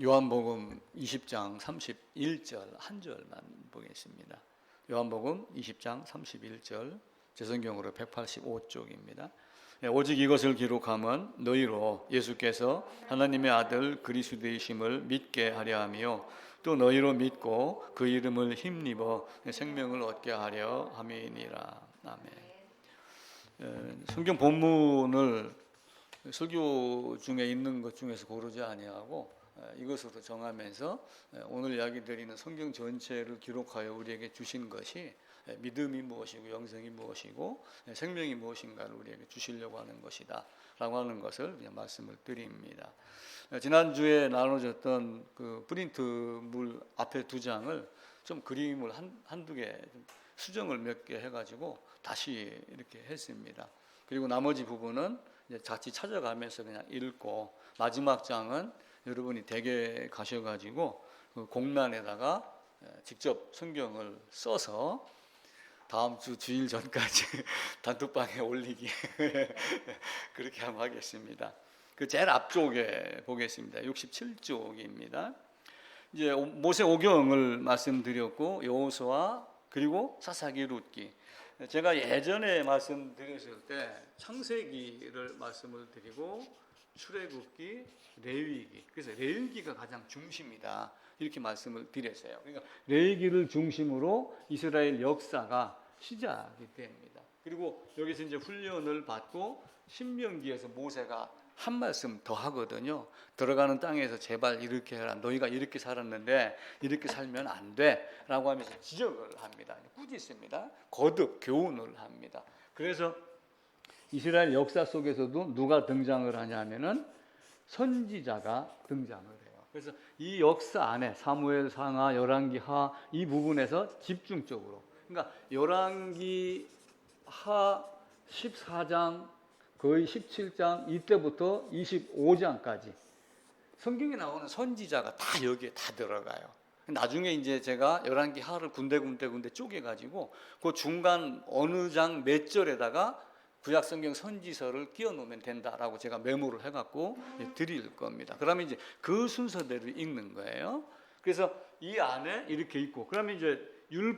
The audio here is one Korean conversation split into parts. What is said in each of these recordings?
요한복음 20장 31절 한 절만 보겠습니다. 요한복음 20장 31절 제 성경으로 185쪽입니다. 오직 이것을 기록함은 너희로 예수께서 하나님의 아들 그리스도이심을 믿게 하려 하며 또 너희로 믿고 그 이름을 힘입어 생명을 얻게 하려 함이니라. 아멘. 성경 본문을 설교 중에 있는 것 중에서 고르지 아니하고 이것으로 정하면서 오늘 이야기 드리는 성경 전체를 기록하여 우리에게 주신 것이 믿음이 무엇이고 영생이 무엇이고 생명이 무엇인가를 우리에게 주시려고 하는 것이다 라고 하는 것을 그냥 말씀을 드립니다. 지난주에 나눠졌던 그 프린트물 앞에 두 장을 좀 그림을 한두 개 수정을 몇 개 해가지고 다시 이렇게 했습니다. 그리고 나머지 부분은 이제 같이 찾아가면서 그냥 읽고 마지막 장은 여러분이 댁에 가셔가지고 그 공란에다가 직접 성경을 써서 다음 주 주일 전까지 단톡방에 올리기 그렇게 한번 하겠습니다. 그 제일 앞쪽에 보겠습니다. 67쪽입니다. 이제 모세 오경을 말씀드렸고 여호수아 그리고 사사기 룻기. 제가 예전에 말씀드렸을 때 창세기를 말씀을 드리고 출애굽기, 레위기. 그래서 레위기가 가장 중심이다. 이렇게 말씀을 드렸어요. 그러니까 레위기를 중심으로 이스라엘 역사가 시작이 됩니다. 그리고 여기서 이제 훈련을 받고 신명기에서 모세가 한 말씀 더 하거든요. 들어가는 땅에서 제발 이렇게 해라. 너희가 이렇게 살았는데 이렇게 살면 안 돼. 라고 하면서 지적을 합니다. 꾸짖습니다. 거듭 교훈을 합니다. 그래서 이스라엘 역사 속에서도 누가 등장을 하냐면은 선지자가 등장을 해요. 그래서 이 역사 안에 사무엘 상하, 열왕기 하 이 부분에서 집중적으로 그러니까 열왕기 하 14장 거의 17장 이때부터 25장까지 성경에 나오는 선지자가 다 여기에 다 들어가요. 나중에 이제 제가 열왕기 하를 군데 쪼개가지고 그 중간 어느 장 몇 절에다가 구약 성경 선지서를 끼워 놓으면 된다라고 제가 메모를 해갖고 드릴 겁니다. 그러면 이제 그 순서대로 읽는 거예요. 그래서 이 안에 이렇게 있고, 그러면 이제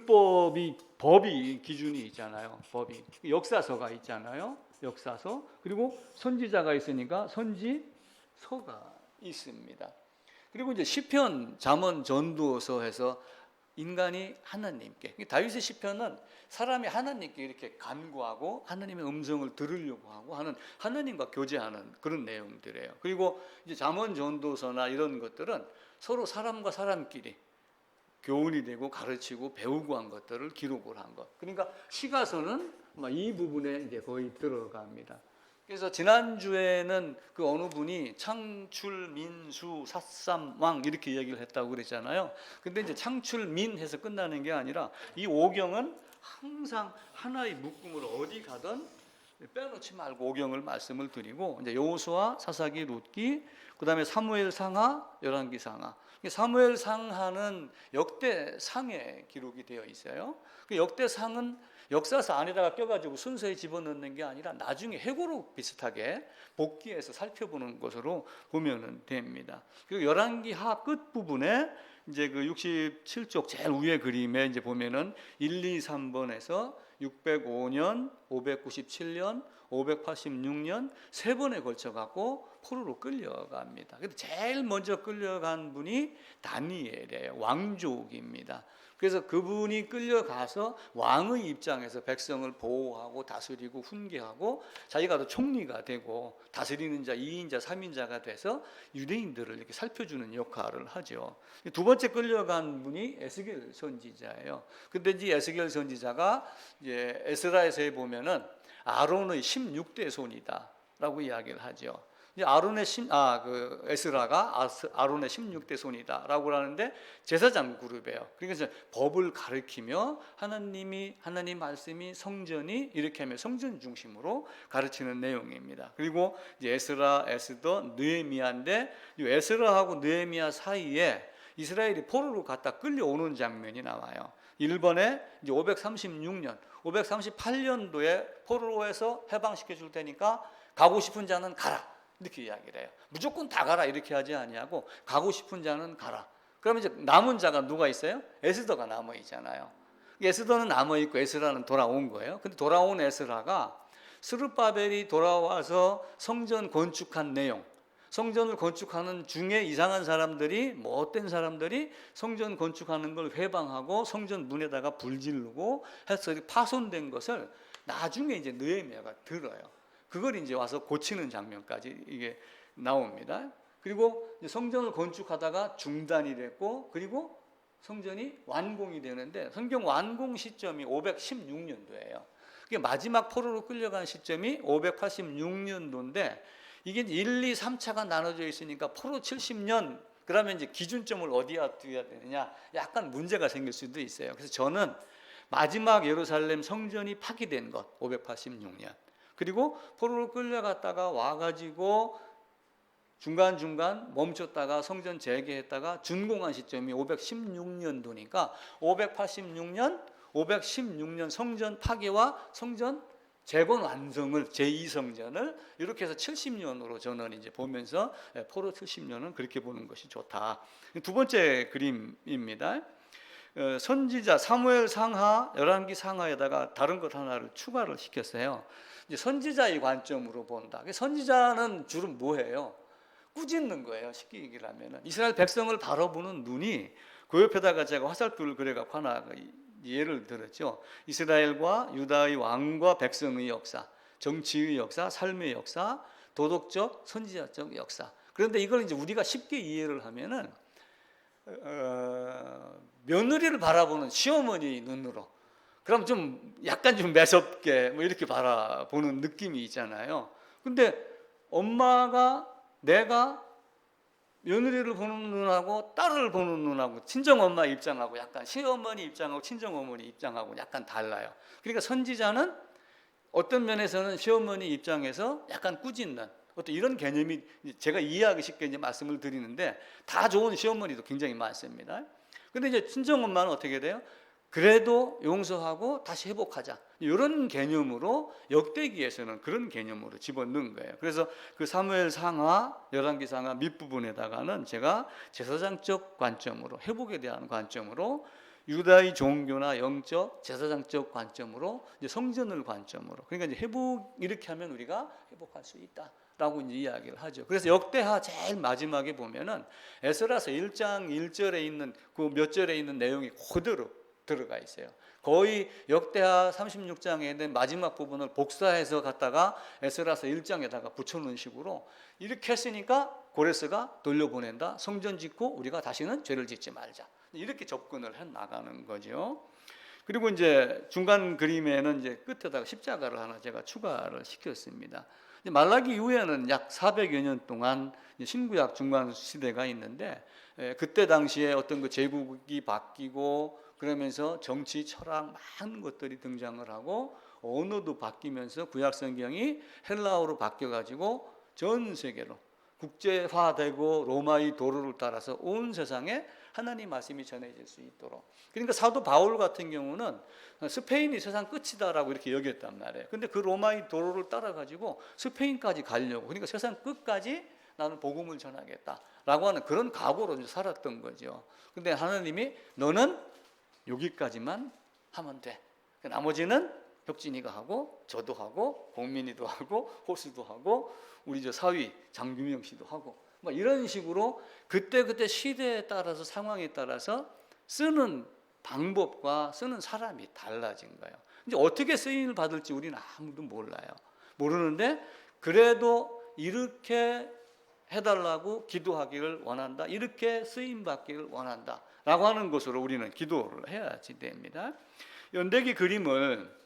법이 기준이 있잖아요. 법이 역사서가 있잖아요. 역사서 그리고 선지자가 있으니까 선지서가 있습니다. 그리고 이제 시편, 잠언, 전도서 해서 인간이 하나님께 다윗의 시편은 사람이 하나님께 이렇게 간구하고 하나님의 음성을 들으려고 하고 하는 하나님과 교제하는 그런 내용들이에요. 그리고 이제 잠언, 전도서나 이런 것들은 서로 사람과 사람끼리 교훈이 되고 가르치고 배우고 한 것들을 기록을 한 것. 그러니까 시가서는 이 부분에 이제 거의 들어갑니다. 그래서 지난주에는 그 어느 분이 창출, 민수, 삿삼, 왕 이렇게 얘기를 했다고 그랬잖아요. 근데 이제 창출, 민 해서 끝나는 게 아니라 이 오경은 항상 하나의 묶음으로 어디 가든 빼놓지 말고 오경을 말씀을 드리고 이제 여호수아, 사사기, 룻기, 그다음에 사무엘 상하, 열왕기 상하. 사무엘 상하는 역대상에 기록이 되어 있어요. 그 역대상은 역사서 안에다가 껴가지고 순서에 집어넣는 게 아니라 나중에 회고록 비슷하게 복기해서 살펴보는 것으로 보면 됩니다. 그리고 열왕기 하 끝 부분에 이제 그 67쪽 제일 위에 그림에 이제 보면은 1, 2, 3번에서 605년, 597년, 586년 세 번에 걸쳐 갖고 포로로 끌려갑니다. 근데 제일 먼저 끌려간 분이 다니엘이에요. 왕족입니다. 그래서 그분이 끌려가서 왕의 입장에서 백성을 보호하고 다스리고 훈계하고 자기가 또 총리가 되고 다스리는 자 2인자 3인자가 돼서 유대인들을 이렇게 살펴주는 역할을 하죠. 두 번째 끌려간 분이 에스겔 선지자예요. 근데 이제 에스겔 선지자가 이제 에스라에서 보면은 아론의 16대 손이다라고 이야기를 하죠. 에스라가 아론의 16대 손이다라고 하는데 제사장 그룹이에요. 그러니까 법을 가르치며 하나님 말씀이 성전이 이렇게 하면 성전 중심으로 가르치는 내용입니다. 그리고 이제 에스라, 에스더, 느헤미야인데 이 에스라하고 느헤미야 사이에 이스라엘이 포로로 갔다 끌려오는 장면이 나와요. 일본에 이제 538년도에 포로에서 해방시켜 줄 테니까 가고 싶은 자는 가라. 이렇게 이야기를 해요. 무조건 다 가라 이렇게 하지 아니하고 가고 싶은 자는 가라. 그러면 이제 남은 자가 누가 있어요? 에스더가 남아 있잖아요. 에스더는 남아 있고 에스라는 돌아온 거예요. 근데 돌아온 에스라가 스룹바벨이 돌아와서 성전 건축한 내용, 성전을 건축하는 중에 이상한 사람들이, 못된 사람들이 성전 건축하는 걸 회방하고 성전 문에다가 불 지르고 해서 파손된 것을 나중에 이제 느헤미야가 들어요. 그걸 이제 와서 고치는 장면까지 이게 나옵니다. 그리고 성전을 건축하다가 중단이 됐고, 그리고 성전이 완공이 되는데 성경 완공 시점이 516년도예요. 그게 마지막 포로로 끌려간 시점이 586년도인데 이게 1, 2, 3차가 나눠져 있으니까 포로 70년 그러면 이제 기준점을 어디에 두어야 되느냐 약간 문제가 생길 수도 있어요. 그래서 저는 마지막 예루살렘 성전이 파기된 것 586년, 그리고 포로로 끌려갔다가 와가지고 중간중간 멈췄다가 성전 재개했다가 준공한 시점이 516년도니까 516년 성전 파괴와 성전 재건 완성을 제2성전을 이렇게 해서 70년으로 저는 이제 보면서 포로 70년은 그렇게 보는 것이 좋다. 두 번째 그림입니다. 선지자 사무엘 상하, 열왕기 상하에다가 다른 것 하나를 추가를 시켰어요. 이제 선지자의 관점으로 본다. 선지자는 주로 뭐예요? 꾸짖는 거예요. 쉽게 얘기를 하면은 이스라엘 백성을 바라보는 눈이, 그 옆에다가 제가 화살표를 그려갖고 하나 예를 들었죠. 이스라엘과 유다의 왕과 백성의 역사, 정치의 역사, 삶의 역사, 도덕적, 선지자적 역사. 그런데 이걸 이제 우리가 쉽게 이해를 하면은 며느리를 바라보는 시어머니 눈으로, 그럼 좀 약간 좀 매섭게 뭐 이렇게 바라보는 느낌이 있잖아요. 근데 엄마가, 내가 며느리를 보는 눈하고 딸을 보는 눈하고 친정엄마 입장하고 약간 시어머니 입장하고 친정어머니 입장하고 약간 달라요. 그러니까 선지자는 어떤 면에서는 시어머니 입장에서 약간 꾸짖는 어떤 이런 개념이, 제가 이해하기 쉽게 이제 말씀을 드리는데 다 좋은 시어머니도 굉장히 많습니다. 근데 이제 친정엄마는 어떻게 돼요? 그래도 용서하고 다시 회복하자, 이런 개념으로 역대기에서는 그런 개념으로 집어넣은 거예요. 그래서 그 사무엘 상하, 열왕기 상하 밑부분에다가는 제가 제사장적 관점으로, 회복에 대한 관점으로, 유다의 종교나 영적 제사장적 관점으로, 이제 성전을 관점으로, 그러니까 이제 회복, 이렇게 하면 우리가 회복할 수 있다라고 이제 이야기를 하죠. 그래서 역대하 제일 마지막에 보면은 에스라서 1장 1절에 있는 그 몇 절에 있는 내용이 그대로 들어가 있어요. 거의 역대하 36장에 있는 마지막 부분을 복사해서 갖다가 에스라서 1장에다가 붙여놓은 식으로 이렇게 했으니까 고레스가 돌려보낸다. 성전 짓고 우리가 다시는 죄를 짓지 말자. 이렇게 접근을 해 나가는 거죠. 그리고 이제 중간 그림에는 이제 끝에다가 십자가를 하나 제가 추가를 시켰습니다. 말라기 이후에는 약 400여 년 동안 신구약 중간 시대가 있는데, 그때 당시에 어떤 그 제국이 바뀌고 그러면서 정치, 철학 많은 것들이 등장을 하고 언어도 바뀌면서 구약 성경이 헬라어로 바뀌어가지고 전 세계로 국제화되고 로마의 도로를 따라서 온 세상에 하나님 말씀이 전해질 수 있도록. 그러니까 사도 바울 같은 경우는 스페인이 세상 끝이다라고 이렇게 여겼단 말이에요. 근데 그 로마의 도로를 따라가지고 스페인까지 가려고, 그러니까 세상 끝까지 나는 복음을 전하겠다라고 하는 그런 각오로 살았던 거죠. 근데 하나님이 너는 여기까지만 하면 돼. 나머지는 혁진이가 하고, 저도 하고, 공민이도 하고, 호수도 하고, 우리 저 사위 장규명 씨도 하고, 뭐 이런 식으로 그때 시대에 따라서 상황에 따라서 쓰는 방법과 쓰는 사람이 달라진 거예요. 이제 어떻게 쓰임을 받을지 우리는 아무도 몰라요. 모르는데 그래도 이렇게 해달라고 기도하기를 원한다. 이렇게 쓰임 받기를 원한다. 라고 하는 것으로 우리는 기도를 해야지 됩니다. 연대기 그림을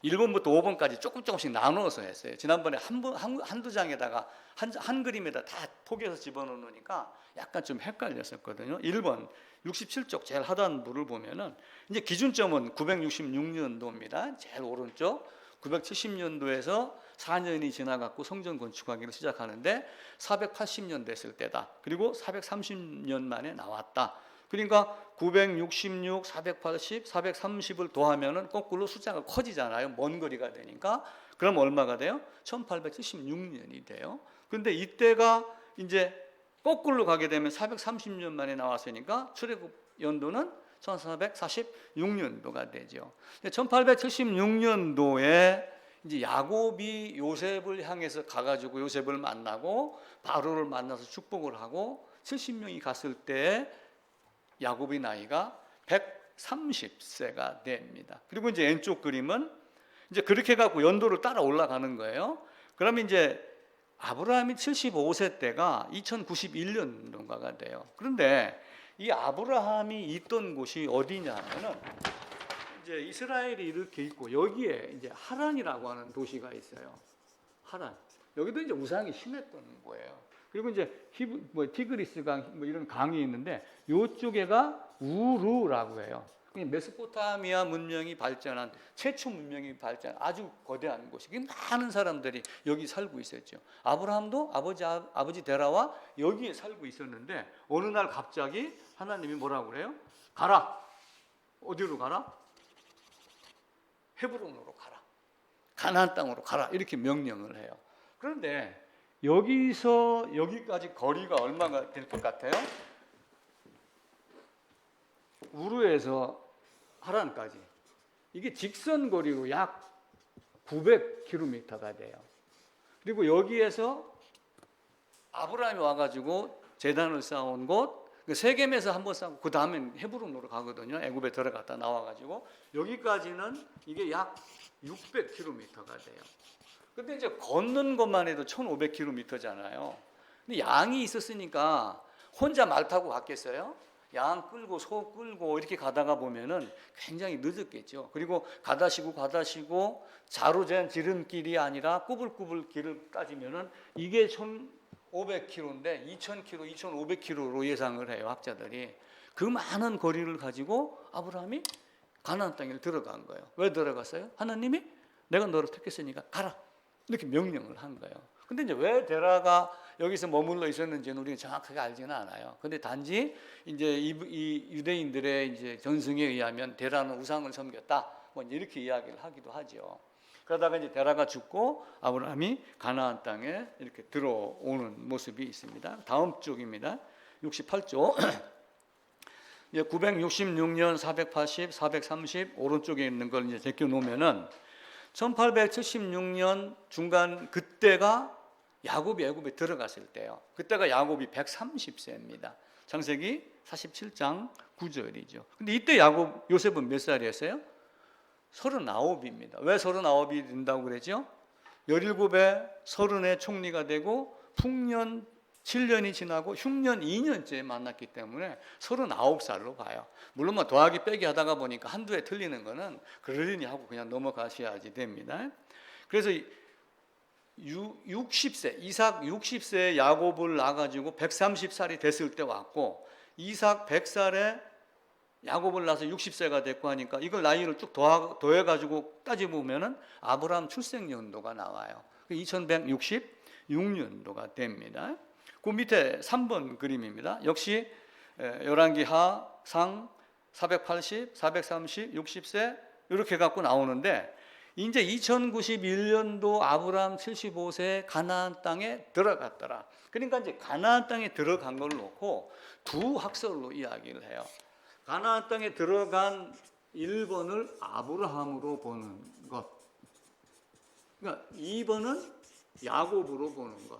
1번부터 5번까지 조금씩 나누어서 했어요. 지난번에 한두 장에다가 한 그림에다 다 포개서 집어넣으니까 약간 좀 헷갈렸었거든요. 1번 67쪽 제일 하단부를 보면은 이제 기준점은 966년도입니다. 제일 오른쪽 970년도에서 4년이 지나갖고 성전 건축하기를 시작하는데 480년 됐을 때다. 그리고 430년 만에 나왔다. 그러니까 966, 480, 430을 더하면은 거꾸로 숫자가 커지잖아요. 먼 거리가 되니까. 그럼 얼마가 돼요? 1876년이 돼요. 근데 이때가 이제 거꾸로 가게 되면 430년 만에 나왔으니까 출애굽 연도는 1446년도가 되죠. 1876년도에 이제 야곱이 요셉을 향해서 가가지고 요셉을 만나고 바로를 만나서 축복을 하고 70명이 갔을 때 야곱의 나이가 130세가 됩니다. 그리고 이제 왼쪽 그림은 이제 그렇게 갖고 연도를 따라 올라가는 거예요. 그러면 이제 아브라함이 75세 때가 2091년도가 돼요. 그런데 이 아브라함이 있던 곳이 어디냐면은 이제 이스라엘이 이렇게 있고 여기에 이제 하란이라고 하는 도시가 있어요. 하란. 여기도 이제 우상이 심했던 거예요. 그리고 이제 티그리스 강 이런 강이 있는데 이쪽에가 우루라고 해요. 메소포타미아 문명이 발전한 최초 문명이 발전한 아주 거대한 곳이 많은 사람들이 여기 살고 있었죠. 아브라함도 아버지 데라와 여기에 살고 있었는데 어느 날 갑자기 하나님이 뭐라고 그래요? 가라. 어디로 가라? 헤브론으로 가라. 가나안 땅으로 가라. 이렇게 명령을 해요. 그런데 여기서 여기까지 거리가 얼마가 될 것 같아요? 우르에서 하란까지 이게 직선 거리로 약 900km가 돼요. 그리고 여기에서 아브라함이 와가지고 제단을 쌓아온 곳, 세겜에서 한번 쌓고 그 다음엔 헤브론으로 가거든요. 애굽에 들어갔다 나와가지고 여기까지는 이게 약 600km가 돼요. 근데 이제 걷는 것만 해도 1,500km잖아요. 근데 양이 있었으니까 혼자 말 타고 갔겠어요? 양 끌고 소 끌고 이렇게 가다가 보면은 굉장히 늦었겠죠. 그리고 가다 쉬고 자로 잰 지름길이 아니라 꾸불꾸불 길을 따지면은 이게 1,500km인데 2,000km, 2,500km로 예상을 해요, 학자들이. 그 많은 거리를 가지고 아브라함이 가나안 땅에 들어간 거예요. 왜 들어갔어요? 하나님이 내가 너를 택했으니까 가라. 이렇게 명령을 한 거예요. 근데 이제 왜 데라가 여기서 머물러 있었는지는 우리가 정확하게 알지는 않아요. 근데 단지 이제 이 유대인들의 이제 전승에 의하면 데라는 우상을 섬겼다. 뭐 이렇게 이야기를 하기도 하죠. 그러다가 이제 데라가 죽고 아브라함이 가나안 땅에 이렇게 들어오는 모습이 있습니다. 다음 쪽입니다. 68쪽. 966년, 480, 430 오른쪽에 있는 걸 이제 제껴 놓으면은 1876년 중간 그때가 야곱이 애굽에 들어갔을 때요. 그때가 야곱이 130세입니다. 창세기 47장 9절이죠. 근데 이때 요셉은 몇 살이었어요? 39입니다. 왜 39이 된다고 그러죠? 17에 30에 총리가 되고 풍년 7년이 지나고 흉년 2년째 만났기 때문에 39살로 봐요. 물론 뭐 더하기 빼기 하다가 보니까 한두 해 틀리는 거는 그러려니 하고 그냥 넘어가셔야지 됩니다. 그래서 60세, 이삭 60세에 야곱을 낳아가지고 130살이 됐을 때 왔고 이삭 100살에 야곱을 낳아서 60세가 됐고 하니까 이걸 나이를 쭉 더해가지고 따져보면은 아브라함 출생 연도가 나와요. 2166년도가 됩니다. 그 밑에 3번 그림입니다. 역시 열왕기 하, 상, 480, 430, 60세 이렇게 갖고 나오는데 이제 2091년도 아브라함 75세 가나안 땅에 들어갔더라. 그러니까 이제 가나안 땅에 들어간 걸 놓고 두 학설로 이야기를 해요. 가나안 땅에 들어간 1번을 아브라함으로 보는 것. 그러니까 2번은 야곱으로 보는 것.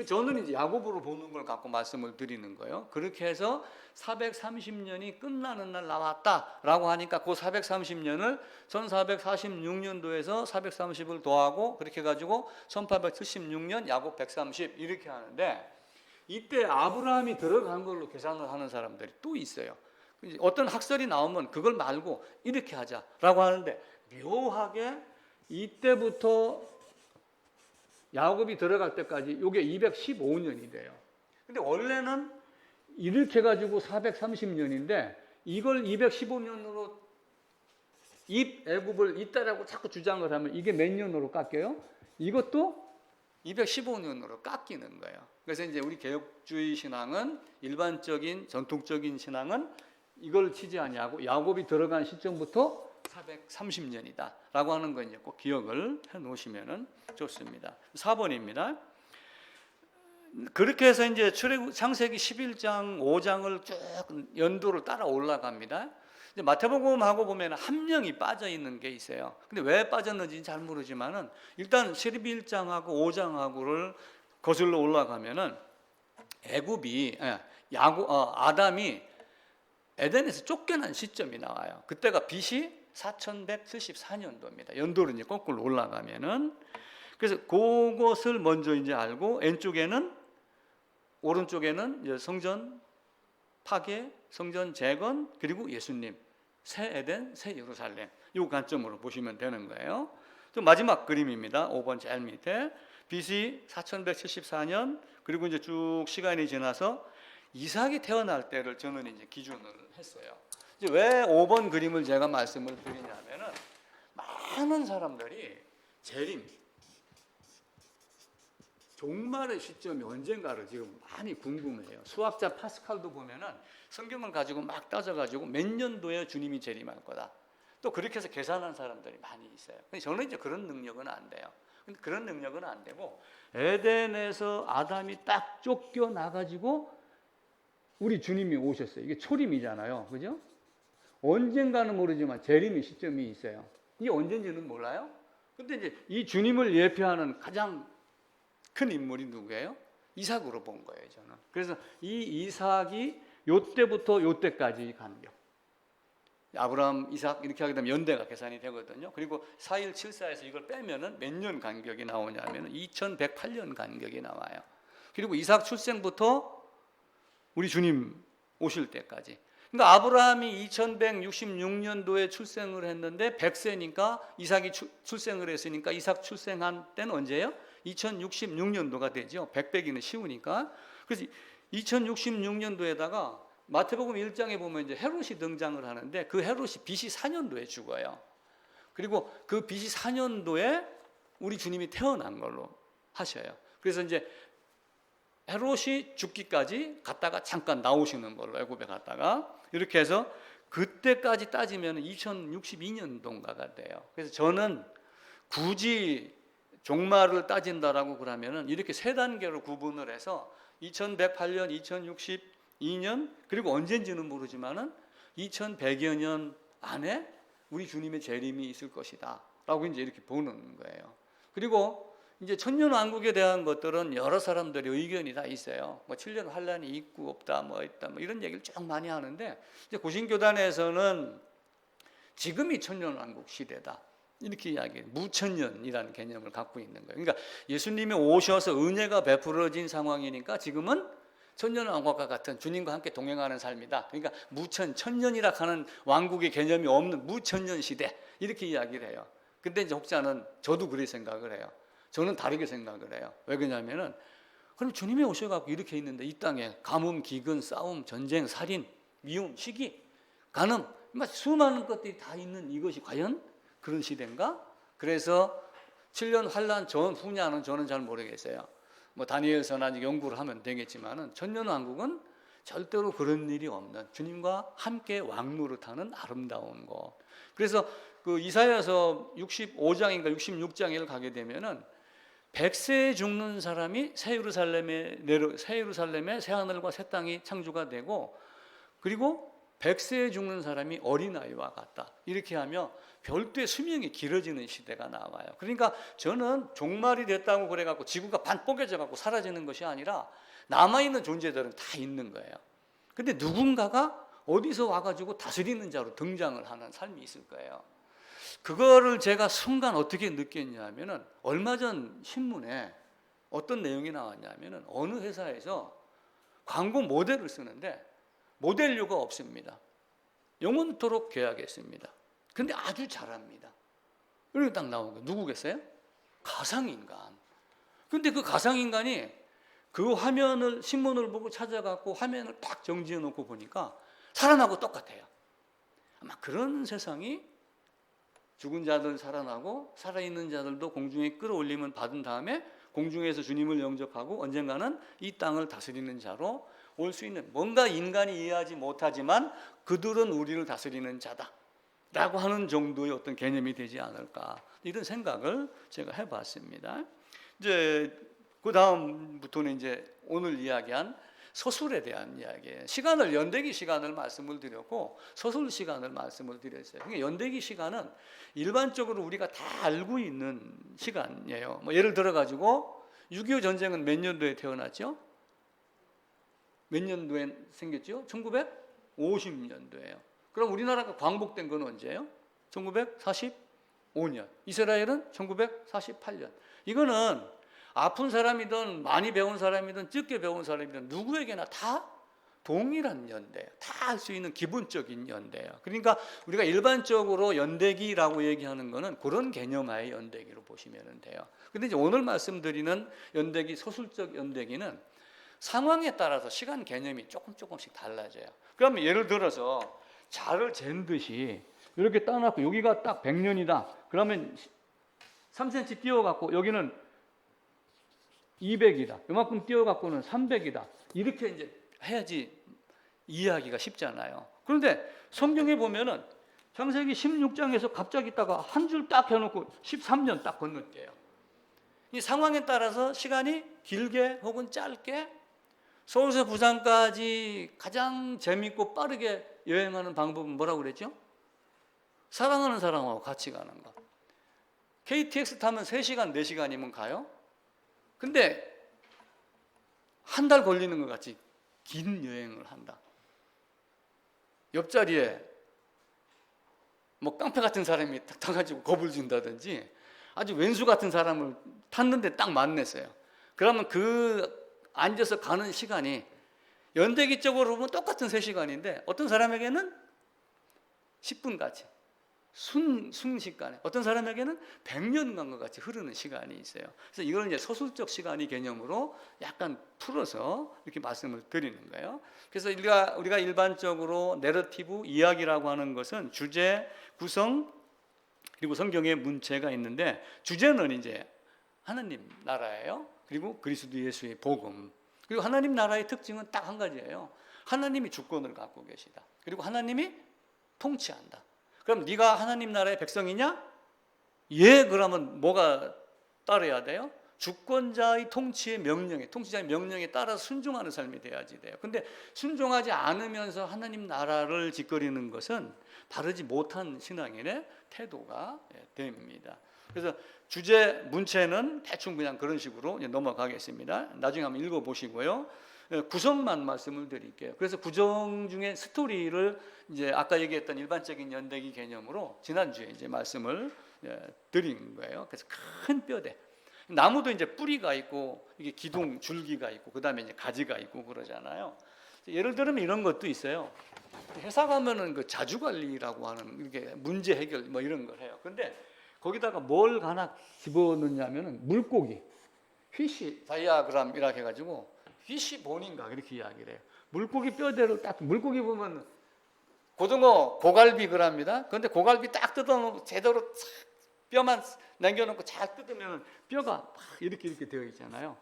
저는 이제 야곱으로 보는 걸 갖고 말씀을 드리는 거예요. 그렇게 해서 430년이 끝나는 날 나왔다라고 하니까 그 430년을 1446년도에서 430을 더하고 그렇게 해가지고 1876년 야곱 130 이렇게 하는데 이때 아브라함이 들어간 걸로 계산을 하는 사람들이 또 있어요. 어떤 학설이 나오면 그걸 말고 이렇게 하자라고 하는데 묘하게 이때부터 야곱이 들어갈 때까지 이게 215년이 돼요. 근데 원래는 이렇게 가지고 430년인데 이걸 215년으로 애굽을 이때라고 자꾸 주장을 하면 이게 몇 년으로 깎여요? 이것도 215년으로 깎이는 거예요. 그래서 이제 우리 개혁주의 신앙은 일반적인 전통적인 신앙은 이걸 치지 아니하고 야곱이 들어간 시점부터 430년이다 라고 하는 거 이제 꼭 기억을 해 놓으시면 좋습니다. 4번입니다. 그렇게 해서 이제 창세기 11장 5장을 쭉 연도를 따라 올라갑니다. 이제 마태복음하고 보면 한 명이 빠져 있는 게 있어요. 근데 왜 빠졌는지 잘 모르지만은 일단 11장하고 5장하고를 거슬러 올라가면은 아담이 에덴에서 쫓겨난 시점이 나와요. 그때가 BC 4174년도입니다. 연도를 이제 거꾸로 올라가면은, 그래서 그것을 먼저 이제 알고, 오른쪽에는 이제 성전 파괴, 성전 재건, 그리고 예수님, 새 에덴, 새 예루살렘, 이 관점으로 보시면 되는 거예요. 또 마지막 그림입니다. 5번 제일 밑에 BC 4174년, 그리고 이제 쭉 시간이 지나서 이삭이 태어날 때를 저는 이제 기준을 했어요. 이제 왜 5번 그림을 제가 말씀을 드리냐면은, 많은 사람들이 재림, 종말의 시점이 언젠가를 지금 많이 궁금해해요. 수학자 파스칼도 보면은 성경을 가지고 막 따져가지고 몇 년도에 주님이 재림할 거다, 또 그렇게 해서 계산한 사람들이 많이 있어요. 근데 저는 이제 그런 능력은 안 돼요. 근데 그런 능력은 안 되고, 에덴에서 아담이 딱 쫓겨나가지고 우리 주님이 오셨어요. 이게 초림이잖아요, 그죠? 언젠가는 모르지만 재림의 시점이 있어요. 이게 언젠지는 몰라요. 근데 이제 이 주님을 예표하는 가장 큰 인물이 누구예요? 이삭으로 본 거예요, 저는. 그래서 이 이삭이 요때부터 요때까지 간격, 아브라함, 이삭 이렇게 하게 되면 연대가 계산이 되거든요. 그리고 4174에서 이걸 빼면은 몇 년 간격이 나오냐면 2108년 간격이 나와요. 그리고 이삭 출생부터 우리 주님 오실 때까지. 그러니까 아브라함이 2166년도에 출생을 했는데 100세니까 이삭이 출생을 했으니까 이삭 출생한 때는 언제예요? 2066년도가 되죠. 100빼기는 쉬우니까. 그래서 2066년도에다가 마태복음 1장에 보면 이제 헤롯이 등장을 하는데, 그 헤롯이 BC 4년도에 죽어요. 그리고 그 BC 4년도에 우리 주님이 태어난 걸로 하셔요. 그래서 이제 헤롯이 죽기까지 갔다가 잠깐 나오시는 걸로, 애굽에 갔다가 이렇게 해서 그때까지 따지면 2062년도인가가 돼요. 그래서 저는 굳이 종말을 따진다라고 그러면은 이렇게 세 단계로 구분을 해서 2108년, 2062년, 그리고 언젠지는 모르지만은 2100여 년 안에 우리 주님의 재림이 있을 것이다 라고 이제 이렇게 보는 거예요. 그리고 이제 천년왕국에 대한 것들은 여러 사람들의 의견이 다 있어요. 뭐 7년 환란이 있고 없다, 뭐 있다, 뭐 이런 얘기를 쭉 많이 하는데, 이제 고신교단에서는 지금이 천년왕국 시대다, 이렇게 이야기해요. 무천년이라는 개념을 갖고 있는 거예요. 그러니까 예수님이 오셔서 은혜가 베풀어진 상황이니까 지금은 천년왕국과 같은 주님과 함께 동행하는 삶이다. 그러니까 천년이라 하는 왕국의 개념이 없는 무천년 시대, 이렇게 이야기를 해요. 근데 이제 혹자는, 저도 그렇게 생각을 해요. 저는 다르게 생각을 해요. 왜 그러냐면은, 그럼 주님이 오셔갖고 이렇게 있는데 이 땅에 가뭄, 기근, 싸움, 전쟁, 살인, 미움, 시기, 간음, 수많은 것들이 다 있는 이것이 과연 그런 시대인가? 그래서 7년 환란 전 후냐는 저는 잘 모르겠어요. 뭐 다니엘서나 연구를 하면 되겠지만은, 천년왕국은 절대로 그런 일이 없는, 주님과 함께 왕노릇하는 아름다운 곳. 그래서 그 이사야서 65장인가 66장을 가게 되면은 100세에 죽는 사람이 새 예루살렘에 새 하늘과 새 땅이 창조가 되고, 그리고 100세에 죽는 사람이 어린아이와 같다, 이렇게 하며 별도의 수명이 길어지는 시대가 나와요. 그러니까 저는 종말이 됐다고 그래갖고 지구가 반 뽀개져갖고 사라지는 것이 아니라 남아있는 존재들은 다 있는 거예요. 근데 누군가가 어디서 와가지고 다스리는 자로 등장을 하는 삶이 있을 거예요. 그거를 제가 순간 어떻게 느꼈냐면은, 얼마 전 신문에 어떤 내용이 나왔냐면은, 어느 회사에서 광고 모델을 쓰는데 모델료가 없습니다. 영원토록 계약했습니다. 근데 아주 잘합니다. 이렇게 딱 나온 거 누구겠어요? 가상인간. 근데 그 가상인간이 그 화면을, 신문을 보고 찾아갖고 화면을 딱 정지해 놓고 보니까 사람하고 똑같아요. 아마 그런 세상이, 죽은 자들 살아나고 살아있는 자들도 공중에 끌어올림을 받은 다음에 공중에서 주님을 영접하고 언젠가는 이 땅을 다스리는 자로 올 수 있는, 뭔가 인간이 이해하지 못하지만 그들은 우리를 다스리는 자다 라고 하는 정도의 어떤 개념이 되지 않을까, 이런 생각을 제가 해봤습니다. 이제 그 다음부터는 이제 오늘 이야기한 서술에 대한 이야기예요. 시간을 연대기 시간을 말씀을 드렸고 서술 시간을 말씀을 드렸어요. 그러니까 연대기 시간은 일반적으로 우리가 다 알고 있는 시간이에요. 뭐 예를 들어 가지고 6.25 전쟁은 몇 년도에 태어났죠? 몇 년도에 생겼죠? 1950년도예요. 그럼 우리나라가 광복된 건 언제예요? 1945년. 이스라엘은 1948년. 이거는 아픈 사람이든 많이 배운 사람이든 적게 배운 사람이든 누구에게나 다 동일한 연대예요. 다 할 수 있는 기본적인 연대예요. 그러니까 우리가 일반적으로 연대기라고 얘기하는 거는 그런 개념하의 연대기로 보시면 돼요. 근데 이제 오늘 말씀드리는 연대기, 서술적 연대기는 상황에 따라서 시간 개념이 조금씩 달라져요. 그러면 예를 들어서 자를 잰 듯이 이렇게 따놓고 여기가 딱 100년이다. 그러면 3cm 띄워갖고 여기는 200이다. 이만큼 띄워갖고는 300이다. 이렇게 이제 해야지 이해하기가 쉽잖아요. 그런데 성경에 보면은 창세기 16장에서 갑자기 있다가 한 줄 딱 해놓고 13년 딱 건넜대요. 이 상황에 따라서 시간이 길게 혹은 짧게 서울에서 부산까지 가장 재밌고 빠르게 여행하는 방법은 뭐라고 그랬죠? 사랑하는 사람하고 같이 가는 거. KTX 타면 3시간, 4시간이면 가요? 근데 한 달 걸리는 것 같이 긴 여행을 한다. 옆자리에 뭐 깡패 같은 사람이 딱 타가지고 겁을 준다든지 아주 왼수 같은 사람을 탔는데 딱 만났어요. 그러면 그 앉아서 가는 시간이 연대기적으로 보면 똑같은 3시간인데 어떤 사람에게는 10분 같이 순식간에, 어떤 사람에게는 100년간과 같이 흐르는 시간이 있어요. 그래서 이걸 이제 서술적 시간이 개념으로 약간 풀어서 이렇게 말씀을 드리는 거예요. 그래서 우리가 일반적으로 내러티브 이야기라고 하는 것은 주제, 구성, 그리고 성경의 문체가 있는데 주제는 이제 하나님 나라예요. 그리고 그리스도 예수의 복음. 그리고 하나님 나라의 특징은 딱 한 가지예요. 하나님이 주권을 갖고 계시다. 그리고 하나님이 통치한다. 그럼 네가 하나님 나라의 백성이냐? 예, 그러면 뭐가 따라야 돼요? 주권자의 통치의 명령에, 통치자의 명령에 따라 순종하는 삶이 돼야지 돼요. 근데 순종하지 않으면서 하나님 나라를 짓거리는 것은 바르지 못한 신앙인의 태도가 됩니다. 그래서 주제 문체는 대충 그냥 그런 식으로 넘어가겠습니다. 나중에 한번 읽어보시고요. 구성만 말씀을 드릴게요. 그래서 구성 중에 스토리를 이제 아까 얘기했던 일반적인 연대기 개념으로 지난주에 이제 말씀을 드린 거예요. 그래서 큰 뼈대. 나무도 이제 뿌리가 있고 이게 기둥 줄기가 있고 그다음에 이제 가지가 있고 그러잖아요. 예를 들면 이런 것도 있어요. 회사 가면은 그 자주 관리라고 하는 이렇게 문제 해결 뭐 이런 걸 해요. 근데 거기다가 뭘 하나 집어넣냐면은 물고기, 피쉬 다이아그램 이렇게 해가지고 피쉬 본인가 그렇게 이야기를 해요. 물고기 뼈대로 딱 물고기 보면 고등어 고갈비 그랍니다. 그런데 고갈비 딱 뜯어놓고 제대로 뼈만 남겨놓고 잘 뜯으면 뼈가 막 이렇게 되어 있잖아요.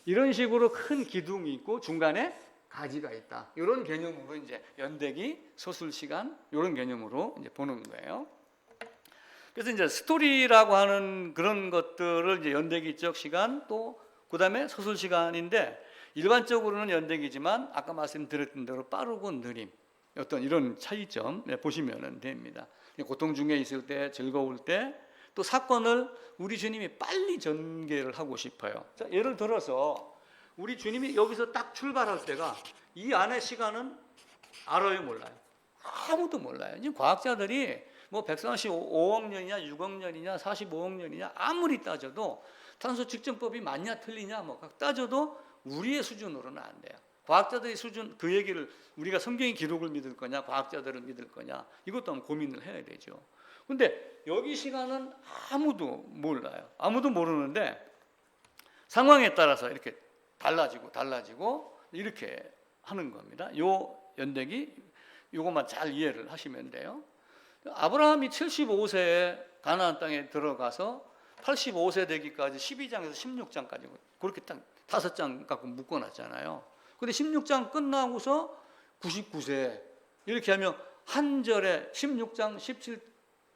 이런 식으로 큰 기둥이 있고 중간에 가지가 있다. 이런 개념으로 이제 연대기, 서술 시간 이런 개념으로 이제 보는 거예요. 그래서 이제 스토리라고 하는 그런 것들을 이제 연대기적 시간 또 그다음에 서술 시간인데 일반적으로는 연대기지만 아까 말씀드렸던 대로 빠르고 느림 어떤 이런 차이점 보시면 됩니다. 고통 중에 있을 때 즐거울 때 또 사건을 우리 주님이 빨리 전개를 하고 싶어요. 자, 예를 들어서 우리 주님이 여기서 딱 출발할 때가 이 안의 시간은 알아요, 몰라요? 아무도 몰라요. 지금 과학자들이 뭐 145억 년이냐 6억 년이냐 45억 년이냐 아무리 따져도 탄소 측정법이 맞냐 틀리냐 뭐 따져도 우리의 수준으로는 안 돼요. 과학자들의 수준 그 얘기를 우리가 성경의 기록을 믿을 거냐 과학자들을 믿을 거냐 이것도 한번 고민을 해야 되죠. 근데 여기 시간은 아무도 몰라요. 아무도 모르는데 상황에 따라서 이렇게 달라지고 이렇게 하는 겁니다. 요 연대기 요것만 잘 이해를 하시면 돼요. 아브라함이 75세에 가나안 땅에 들어가서 85세 되기까지 12장에서 16장까지 그렇게 딱 5장 갖고 묶어놨잖아요. 근데 16장 끝나고서 99세 이렇게 하면 한 절에 16장, 17장,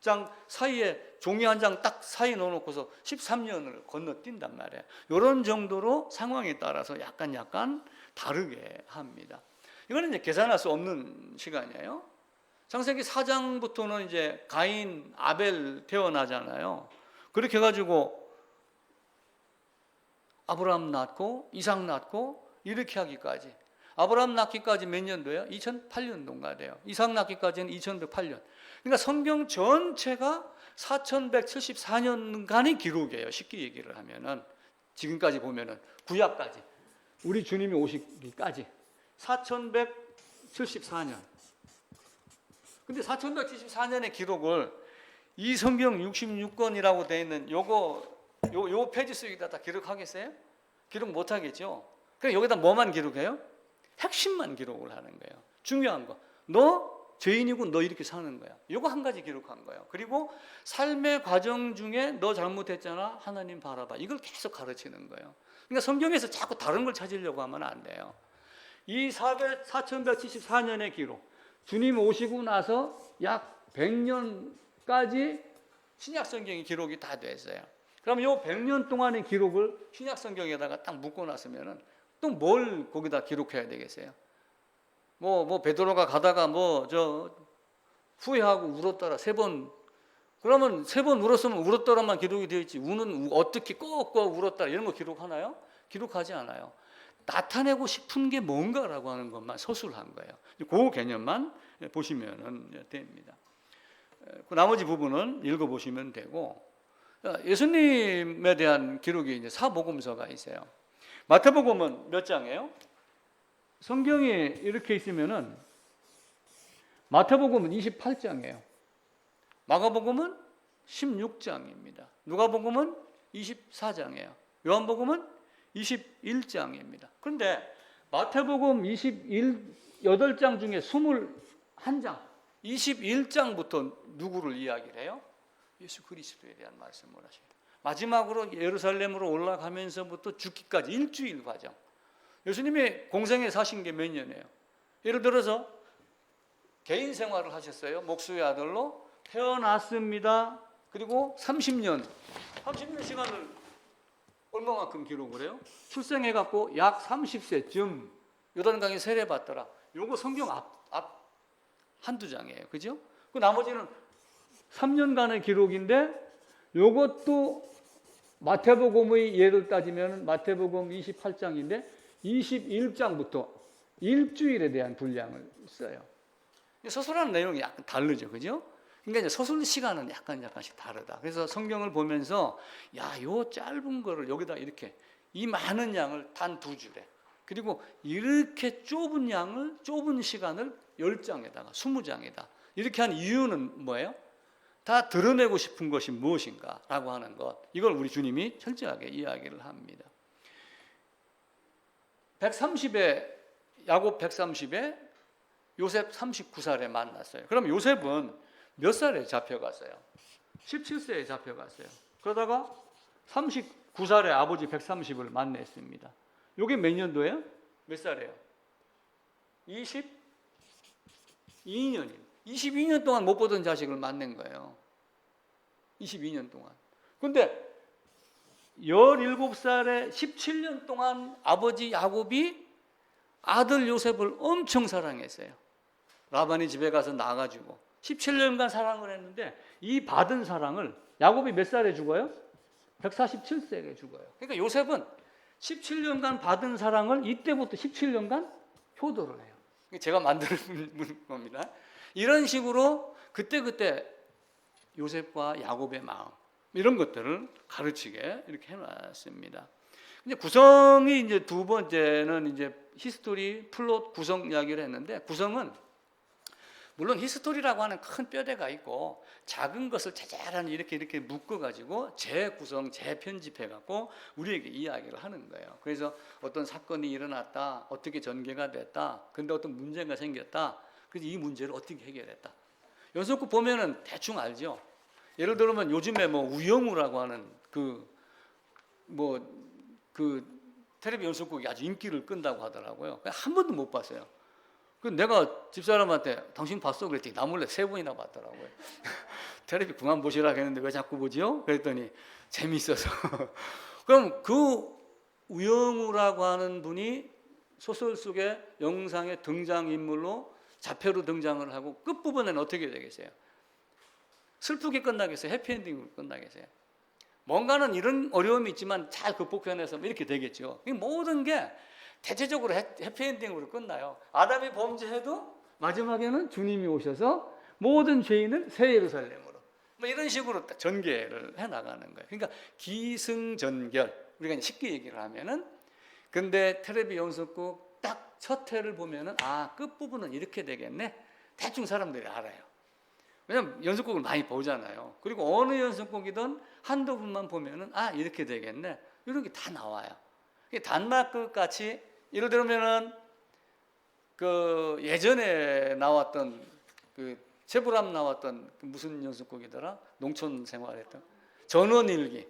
장 사이에 종이 한 장 딱 사이에 넣어놓고서 13년을 건너뛴단 말이에요. 이런 정도로 상황에 따라서 약간 다르게 합니다. 이거는 이제 계산할 수 없는 시간이에요. 창세기 4장부터는 이제 가인, 아벨 태어나잖아요. 그렇게 해가지고 아브라함 낳고 이삭 낳고 이렇게 하기까지, 아브라함 낳기까지 몇 년도예요? 2008년도인가 돼요. 이삭 낳기까지는 2108년. 그러니까 성경 전체가 4174년간의 기록이에요. 쉽게 얘기를 하면은 지금까지 보면은 구약까지 우리 주님이 오시기까지 4174년. 근데 4174년의 기록을 이 성경 66권이라고 되어 있는 요 페이지 수에다 다 기록하겠어요? 기록 못 하겠죠. 그럼 여기다 뭐만 기록해요? 핵심만 기록을 하는 거예요. 중요한 거. 너 죄인이고 너 이렇게 사는 거야. 이거 한 가지 기록한 거예요. 그리고 삶의 과정 중에 너 잘못했잖아. 하나님 바라봐. 이걸 계속 가르치는 거예요. 그러니까 성경에서 자꾸 다른 걸 찾으려고 하면 안 돼요. 이 4174년의 기록, 주님 오시고 나서 약 100년까지 신약 성경의 기록이 다 됐어요. 그럼 이 100년 동안의 기록을 신약 성경에다가 딱 묶어놨으면은 또 뭘 거기다 기록해야 되겠어요? 뭐 베드로가 가다가 후회하고 울었더라 3번. 그러면 3번 울었으면 울었더라만 기록이 되어 있지. 우는 어떻게 꼭 울었더라 이런 거 기록하나요? 기록하지 않아요. 나타내고 싶은 게 뭔가라고 하는 것만 서술한 거예요. 그 개념만 보시면 됩니다. 그 나머지 부분은 읽어보시면 되고, 예수님에 대한 기록이 이제 사복음서가 있어요. 마태복음은 몇 장이에요? 성경이 이렇게 있으면은 마태복음은 28장이에요. 마가복음은 16장입니다. 누가복음은 24장이에요. 요한복음은 21장입니다. 그런데 마태복음 8장 중에 21장, 21장부터 누구를 이야기를 해요? 예수 그리스도에 대한 말씀을 하셔요. 마지막으로 예루살렘으로 올라가면서부터 죽기까지 일주일 과정. 예수님이 공생에 사신 게 몇 년이에요? 예를 들어서 개인 생활을 하셨어요. 목수의 아들로 태어났습니다. 그리고 30년 시간을 얼마만큼 기록을 해요? 출생해갖고 약 30세쯤 요단강에 세례받더라. 요거 성경 앞 한두 장이에요. 그죠? 그 나머지는 3년간의 기록인데 요것도 마태복음의 예를 따지면 마태복음 28장인데 21장부터 일주일에 대한 분량을 써요. 서술하는 내용이 약간 다르죠. 그죠? 그러니까 이제 서술 시간은 약간씩 다르다. 그래서 성경을 보면서 요 짧은 거를 여기다 이렇게 이 많은 양을 단 2줄에 그리고 이렇게 좁은 시간을 10장에다가 20장에다 이렇게 한 이유는 뭐예요? 다 드러내고 싶은 것이 무엇인가라고 하는 것. 이걸 우리 주님이 철저하게 이야기를 합니다. 야곱 130에 요셉 39살에 만났어요. 그럼 요셉은 몇 살에 잡혀갔어요? 17세에 잡혀갔어요. 그러다가 39살에 아버지 130을 만났습니다. 이게 몇 년도예요? 몇 살이에요? 22년이에요. 22년 동안 못 보던 자식을 만난 거예요. 22년 동안. 근데 17살에 17년 동안 아버지 야곱이 아들 요셉을 엄청 사랑했어요. 라반이 집에 가서 나가지고 17년간 사랑을 했는데 이 받은 사랑을 야곱이 몇 살에 죽어요? 147세에 죽어요. 그러니까 요셉은 17년간 받은 사랑을 이때부터 17년간 효도를 해요. 제가 만드는 겁니다. 이런 식으로 그때 요셉과 야곱의 마음 이런 것들을 가르치게 이렇게 해놨습니다. 이제 구성이 이제 두 번째는 이제 히스토리, 플롯, 구성 이야기를 했는데 구성은 물론 히스토리라고 하는 큰 뼈대가 있고 작은 것을 자잘하니 이렇게 묶어가지고 재구성, 재편집해갖고 우리에게 이야기를 하는 거예요. 그래서 어떤 사건이 일어났다, 어떻게 전개가 됐다, 근데 어떤 문제가 생겼다, 그래서 이 문제를 어떻게 해결했다. 연속극 보면은 대충 알죠. 예를 들면 요즘에 우영우라고 하는 텔레비 연속극이 아주 인기를 끈다고 하더라고요. 한 번도 못 봤어요. 내가 집사람한테 당신 봤어? 그랬더니 나 몰래 3번이나 봤더라고요. 텔레비 그만 보시라 했는데 왜 자꾸 보지요? 그랬더니 재미있어서. 그럼 그 우영우라고 하는 분이 소설 속에 영상의 등장인물로 자폐로 등장을 하고 끝부분에는 어떻게 되겠어요? 슬프게 끝나겠어요? 해피엔딩으로 끝나겠어요? 뭔가는 이런 어려움이 있지만 잘 극복해내서 이렇게 되겠죠. 모든 게 대체적으로 해피엔딩으로 끝나요. 아담이 범죄해도 마지막에는 주님이 오셔서 모든 죄인을 새 예루살렘으로 뭐 이런 식으로 전개를 해나가는 거예요. 그러니까 기승전결, 우리가 쉽게 얘기를 하면은, 근데 텔레비 연속곡 딱 첫 회를 보면은 아, 끝부분은 이렇게 되겠네, 대충 사람들이 알아요. 왜냐면 연속곡을 많이 보잖아요. 그리고 어느 연속곡이든 한두 분만 보면은 아, 이렇게 되겠네, 이런 게 다 나와요. 단막극 같이, 예를 들면은 그 예전에 나왔던 그 최불암 나왔던 그 무슨 연속곡이더라? 농촌 생활했던 전원일기.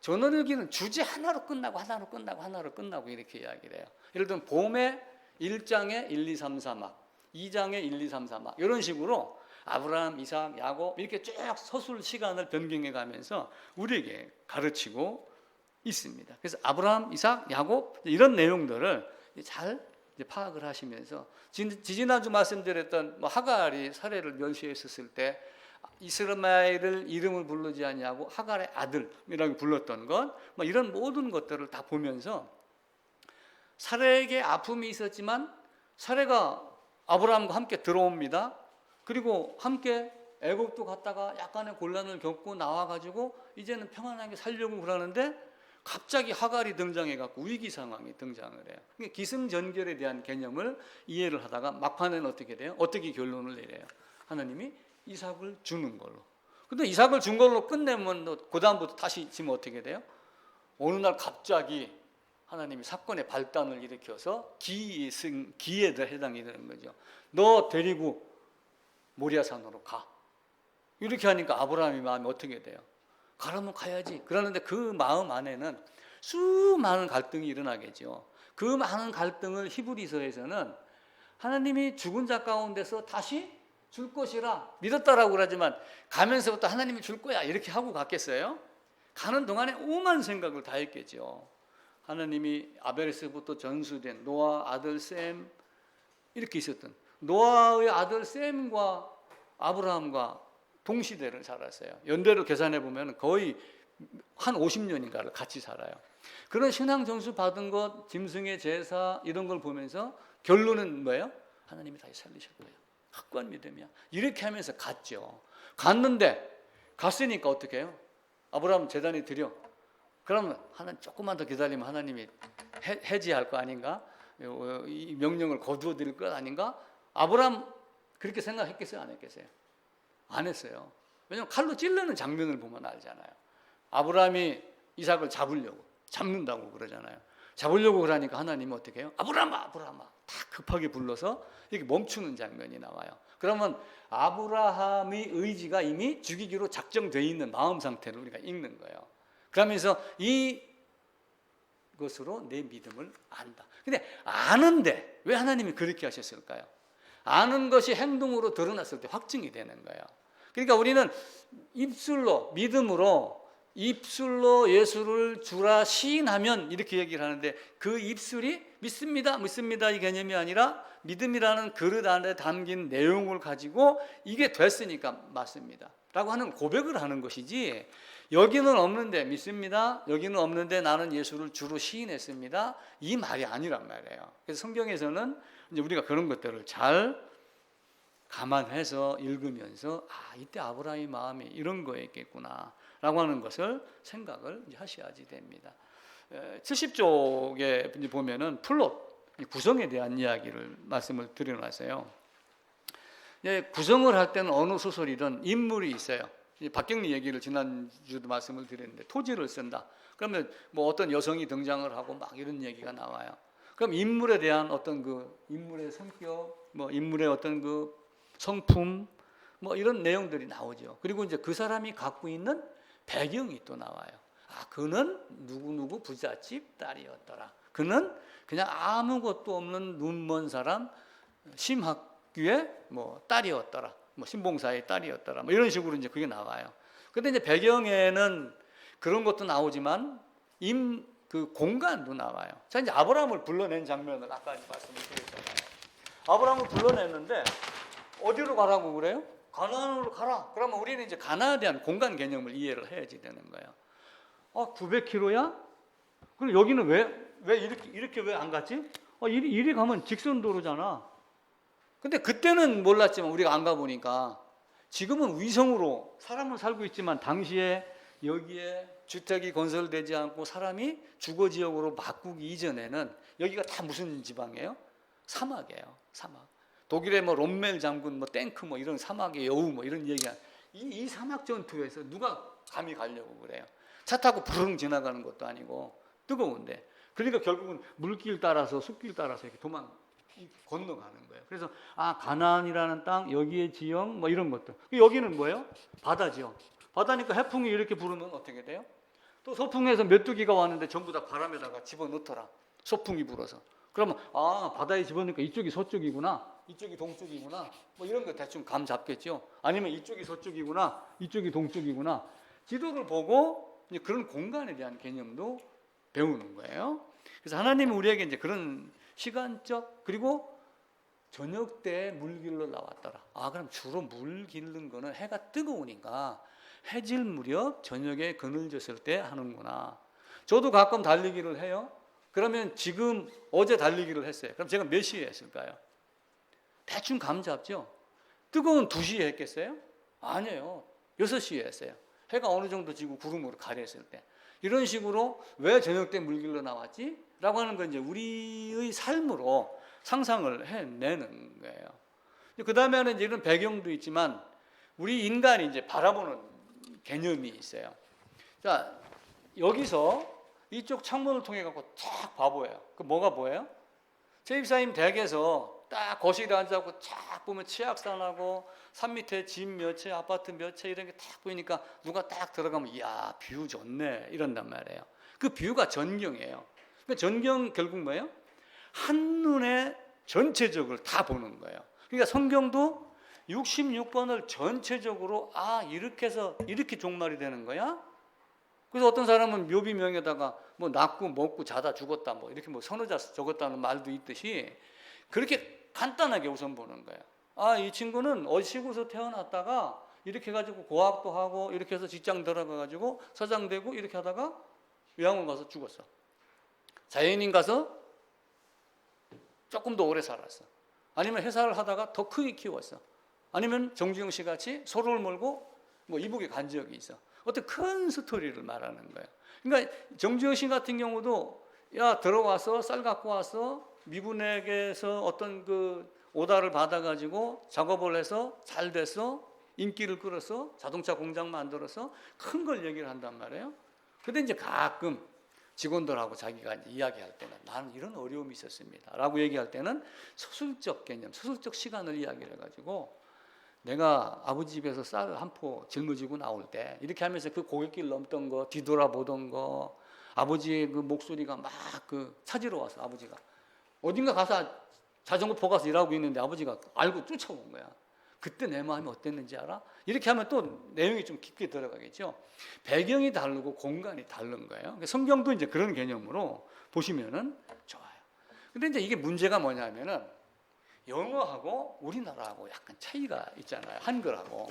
전원일기는 주제 하나로 끝나고 하나로 끝나고 하나로 끝나고 이렇게 이야기를 해요. 예를 들면 봄에 1장에 1, 2, 3, 4막, 2장에 1, 2, 3, 4막 이런 식으로 아브라함, 이삭, 야곱 이렇게 쭉 서술 시간을 변경해 가면서 우리에게 가르치고 있습니다. 그래서 아브라함, 이삭, 야곱 이런 내용들을 잘 파악을 하시면서, 지지난주 말씀드렸던 뭐 하갈이 사례를 멸시했었을 때 이스마엘을 이름을 부르지 않냐고 하갈의 아들이라고 불렀던 것, 뭐 이런 모든 것들을 다 보면서 사례에게 아픔이 있었지만 사례가 아브라함과 함께 들어옵니다. 그리고 함께 애굽도 갔다가 약간의 곤란을 겪고 나와가지고 이제는 평안하게 살려고 그러는데 갑자기 하갈이 등장해갖고 위기 상황이 등장을 해요. 그러니까 기승전결에 대한 개념을 이해를 하다가 막판에는 어떻게 돼요? 어떻게 결론을 내려요? 하나님이 이삭을 주는 걸로. 근데 이삭을 준 걸로 끝내면 그 다음부터 다시 지면 어떻게 돼요? 어느 날 갑자기 하나님이 사건의 발단을 일으켜서 기에 해당이 되는 거죠. 너 데리고 모리아산으로 가. 이렇게 하니까 아브라함의 마음이 어떻게 돼요? 가라면 가야지. 그러는데 그 마음 안에는 수많은 갈등이 일어나겠죠. 그 많은 갈등을 히브리서에서는 하나님이 죽은 자 가운데서 다시 줄 것이라 믿었다라고 그러지만 가면서부터 하나님이 줄 거야 이렇게 하고 갔겠어요? 가는 동안에 오만 생각을 다 했겠죠. 하나님이 아벨에서부터 전수된 노아 아들 셈, 이렇게 있었던 노아의 아들 셈과 아브라함과 동시대를 살았어요. 연대로 계산해 보면 거의 한 50년인가를 같이 살아요. 그런 신앙 점수 받은 것, 짐승의 제사 이런 걸 보면서 결론은 뭐예요? 하나님이 다시 살리실 거예요. 확고한 믿음이야. 이렇게 하면서 갔죠. 갔는데 갔으니까 어떻게 해요? 아브라함 제단에 드려. 그러면 하나님 조금만 더 기다리면 하나님이 해지할 거 아닌가? 이 명령을 거두어 드릴 것 아닌가? 아브라함 그렇게 생각했겠어요? 안 했겠어요? 안 했어요. 왜냐하면 칼로 찔르는 장면을 보면 알잖아요. 아브라함이 이삭을 잡는다고 그러잖아요. 잡으려고 그러니까 하나님이 어떻게 해요? 아브라함아, 아브라함아, 다 급하게 불러서 이렇게 멈추는 장면이 나와요. 그러면 아브라함의 의지가 이미 죽이기로 작정되어 있는 마음 상태를 우리가 읽는 거예요. 그러면서 이것으로 내 믿음을 안다. 근데 아는데 왜 하나님이 그렇게 하셨을까요? 아는 것이 행동으로 드러났을 때 확증이 되는 거예요. 그러니까 우리는 믿음으로 입술로 예수를 주라 시인하면 이렇게 얘기를 하는데, 그 입술이 믿습니다 이 개념이 아니라 믿음이라는 그릇 안에 담긴 내용을 가지고 이게 됐으니까 맞습니다 라고 하는 고백을 하는 것이지, 여기는 없는데 믿습니다, 여기는 없는데 나는 예수를 주로 시인했습니다, 이 말이 아니란 말이에요. 그래서 성경에서는 이제 우리가 그런 것들을 잘 감안해서 읽으면서 이때 아브라함의 마음이 이런 거였겠구나 라고 하는 것을 생각을 하셔야지 됩니다. 70쪽에 보면은 플롯, 구성에 대한 이야기를 말씀을 드려놨어요. 구성을 할 때는 어느 소설이든 인물이 있어요. 박경리 얘기를 지난주도 말씀을 드렸는데, 토지를 쓴다. 그러면 뭐 어떤 여성이 등장을 하고 막 이런 얘기가 나와요. 그럼 인물에 대한 어떤 그 인물의 성격, 뭐 인물의 어떤 그 성품, 뭐 이런 내용들이 나오죠. 그리고 이제 그 사람이 갖고 있는 배경이 또 나와요. 그는 누구누구 부잣집 딸이었더라. 그는 그냥 아무것도 없는 눈먼 사람 심학규의 뭐 딸이었더라. 뭐 신봉사의 딸이었더라. 뭐 이런 식으로 이제 그게 나와요. 근데 이제 배경에는 그런 것도 나오지만 그 공간도 나와요. 자, 이제 아브라함을 불러낸 장면을 아까 말씀을 드렸잖아요. 아브라함을 불러냈는데 어디로 가라고 그래요? 가나안으로 가라. 그러면 우리는 이제 가나안에 대한 공간 개념을 이해를 해야지 되는 거예요. 900km야? 그럼 여기는 왜 이렇게 왜 안 갔지? 이리 가면 직선도로잖아. 근데 그때는 몰랐지만 우리가 안 가보니까 지금은 위성으로 사람은 살고 있지만 당시에 여기에 주택이 건설되지 않고 사람이 주거 지역으로 바꾸기 이전에는 여기가 다 무슨 지방이에요? 사막이에요. 사막. 독일의 뭐 롬멜 장군, 뭐 탱크 뭐 이런 사막의 여우 뭐 이런 얘기가 이 사막 전투에서 누가 감히 가려고 그래요? 차 타고 부릉 지나가는 것도 아니고 뜨거운데. 그러니까 결국은 물길 따라서 숲길 따라서 이렇게 건너가는 거예요. 그래서 가나안이라는 땅, 여기의 지형 뭐 이런 것들. 여기는 뭐예요? 바다죠. 바다니까 해풍이 이렇게 부르면 어떻게 돼요? 또 소풍에서 메뚜기가 왔는데 전부 다 바람에다가 집어넣더라. 소풍이 불어서. 그러면 바다에 집어넣으니까 이쪽이 서쪽이구나, 이쪽이 동쪽이구나, 뭐 이런 거 대충 감 잡겠죠. 아니면 이쪽이 서쪽이구나, 이쪽이 동쪽이구나. 지도를 보고 이제 그런 공간에 대한 개념도 배우는 거예요. 그래서 하나님은 우리에게 이제 그런 시간적 그리고 저녁 때 물 길러 나왔더라. 그럼 주로 물 기르는 거는 해가 뜨거우니까 해질 무렵 저녁에 그늘졌을 때 하는구나. 저도 가끔 달리기를 해요. 그러면 지금 어제 달리기를 했어요. 그럼 제가 몇 시에 했을까요? 대충 감 잡죠? 뜨거운 2시에 했겠어요? 아니에요. 6시에 했어요. 해가 어느 정도 지고 구름으로 가렸을 때. 이런 식으로 왜 저녁 때 물 길러 나왔지? 라고 하는 건 이제 우리의 삶으로 상상을 해내는 거예요. 그 다음에는 이제 이런 배경도 있지만 우리 인간이 이제 바라보는 개념이 있어요. 자, 여기서 이쪽 창문을 통해 갖고 쫙 봐보여요. 그 뭐가 보여요? 최입사님 댁에서 딱 거실에 앉아갖고 쫙 보면 치악산하고 산 밑에 집 몇 채, 아파트 몇 채 이런 게 딱 보이니까 누가 딱 들어가면 이야 뷰 좋네 이런단 말이에요. 그 뷰가 전경이에요. 그러니까 전경 결국 뭐예요? 한눈에 전체적으로 다 보는 거예요. 그러니까 성경도 66번을 전체적으로 이렇게 해서 이렇게 종말이 되는 거야? 그래서 어떤 사람은 묘비명에다가 뭐 낳고 먹고 자다 죽었다 뭐 이렇게 뭐 선어자 적었다는 말도 있듯이 그렇게 간단하게 우선 보는 거예요. 이 친구는 어시고서 태어났다가 이렇게 해가지고 고학도 하고 이렇게 해서 직장 들어가가지고 서장 되고 이렇게 하다가 요양원 가서 죽었어. 자연인 가서 조금 더 오래 살았어. 아니면 회사를 하다가 더 크게 키웠어. 아니면 정주영 씨 같이 소를 몰고 뭐 이북에 간 적이 있어. 어떤 큰 스토리를 말하는 거예요. 그러니까 정주영 씨 같은 경우도 들어와서 쌀 갖고 와서 미군에게서 어떤 그 오다를 받아가지고 작업을 해서 잘 돼서 인기를 끌어서 자동차 공장 만들어서 큰 걸 얘기를 한단 말이에요. 근데 이제 가끔 직원들하고 자기가 이제 이야기할 때는 나는 이런 어려움이 있었습니다 라고 얘기할 때는 서술적 개념, 서술적 시간을 이야기를 해가지고 내가 아버지 집에서 쌀 한 포 짊어지고 나올 때 이렇게 하면서 그 고갯길 넘던 거 뒤돌아보던 거 아버지의 그 목소리가 막 찾으러 와서 아버지가 어딘가 가서 자전거 포 가서 일하고 있는데 아버지가 알고 쫓아온 거야. 그때 내 마음이 어땠는지 알아? 이렇게 하면 또 내용이 좀 깊게 들어가겠죠. 배경이 다르고 공간이 다른 거예요. 성경도 이제 그런 개념으로 보시면은 좋아요. 근데 이제 이게 문제가 뭐냐면은 영어하고 우리나라하고 약간 차이가 있잖아요. 한글하고.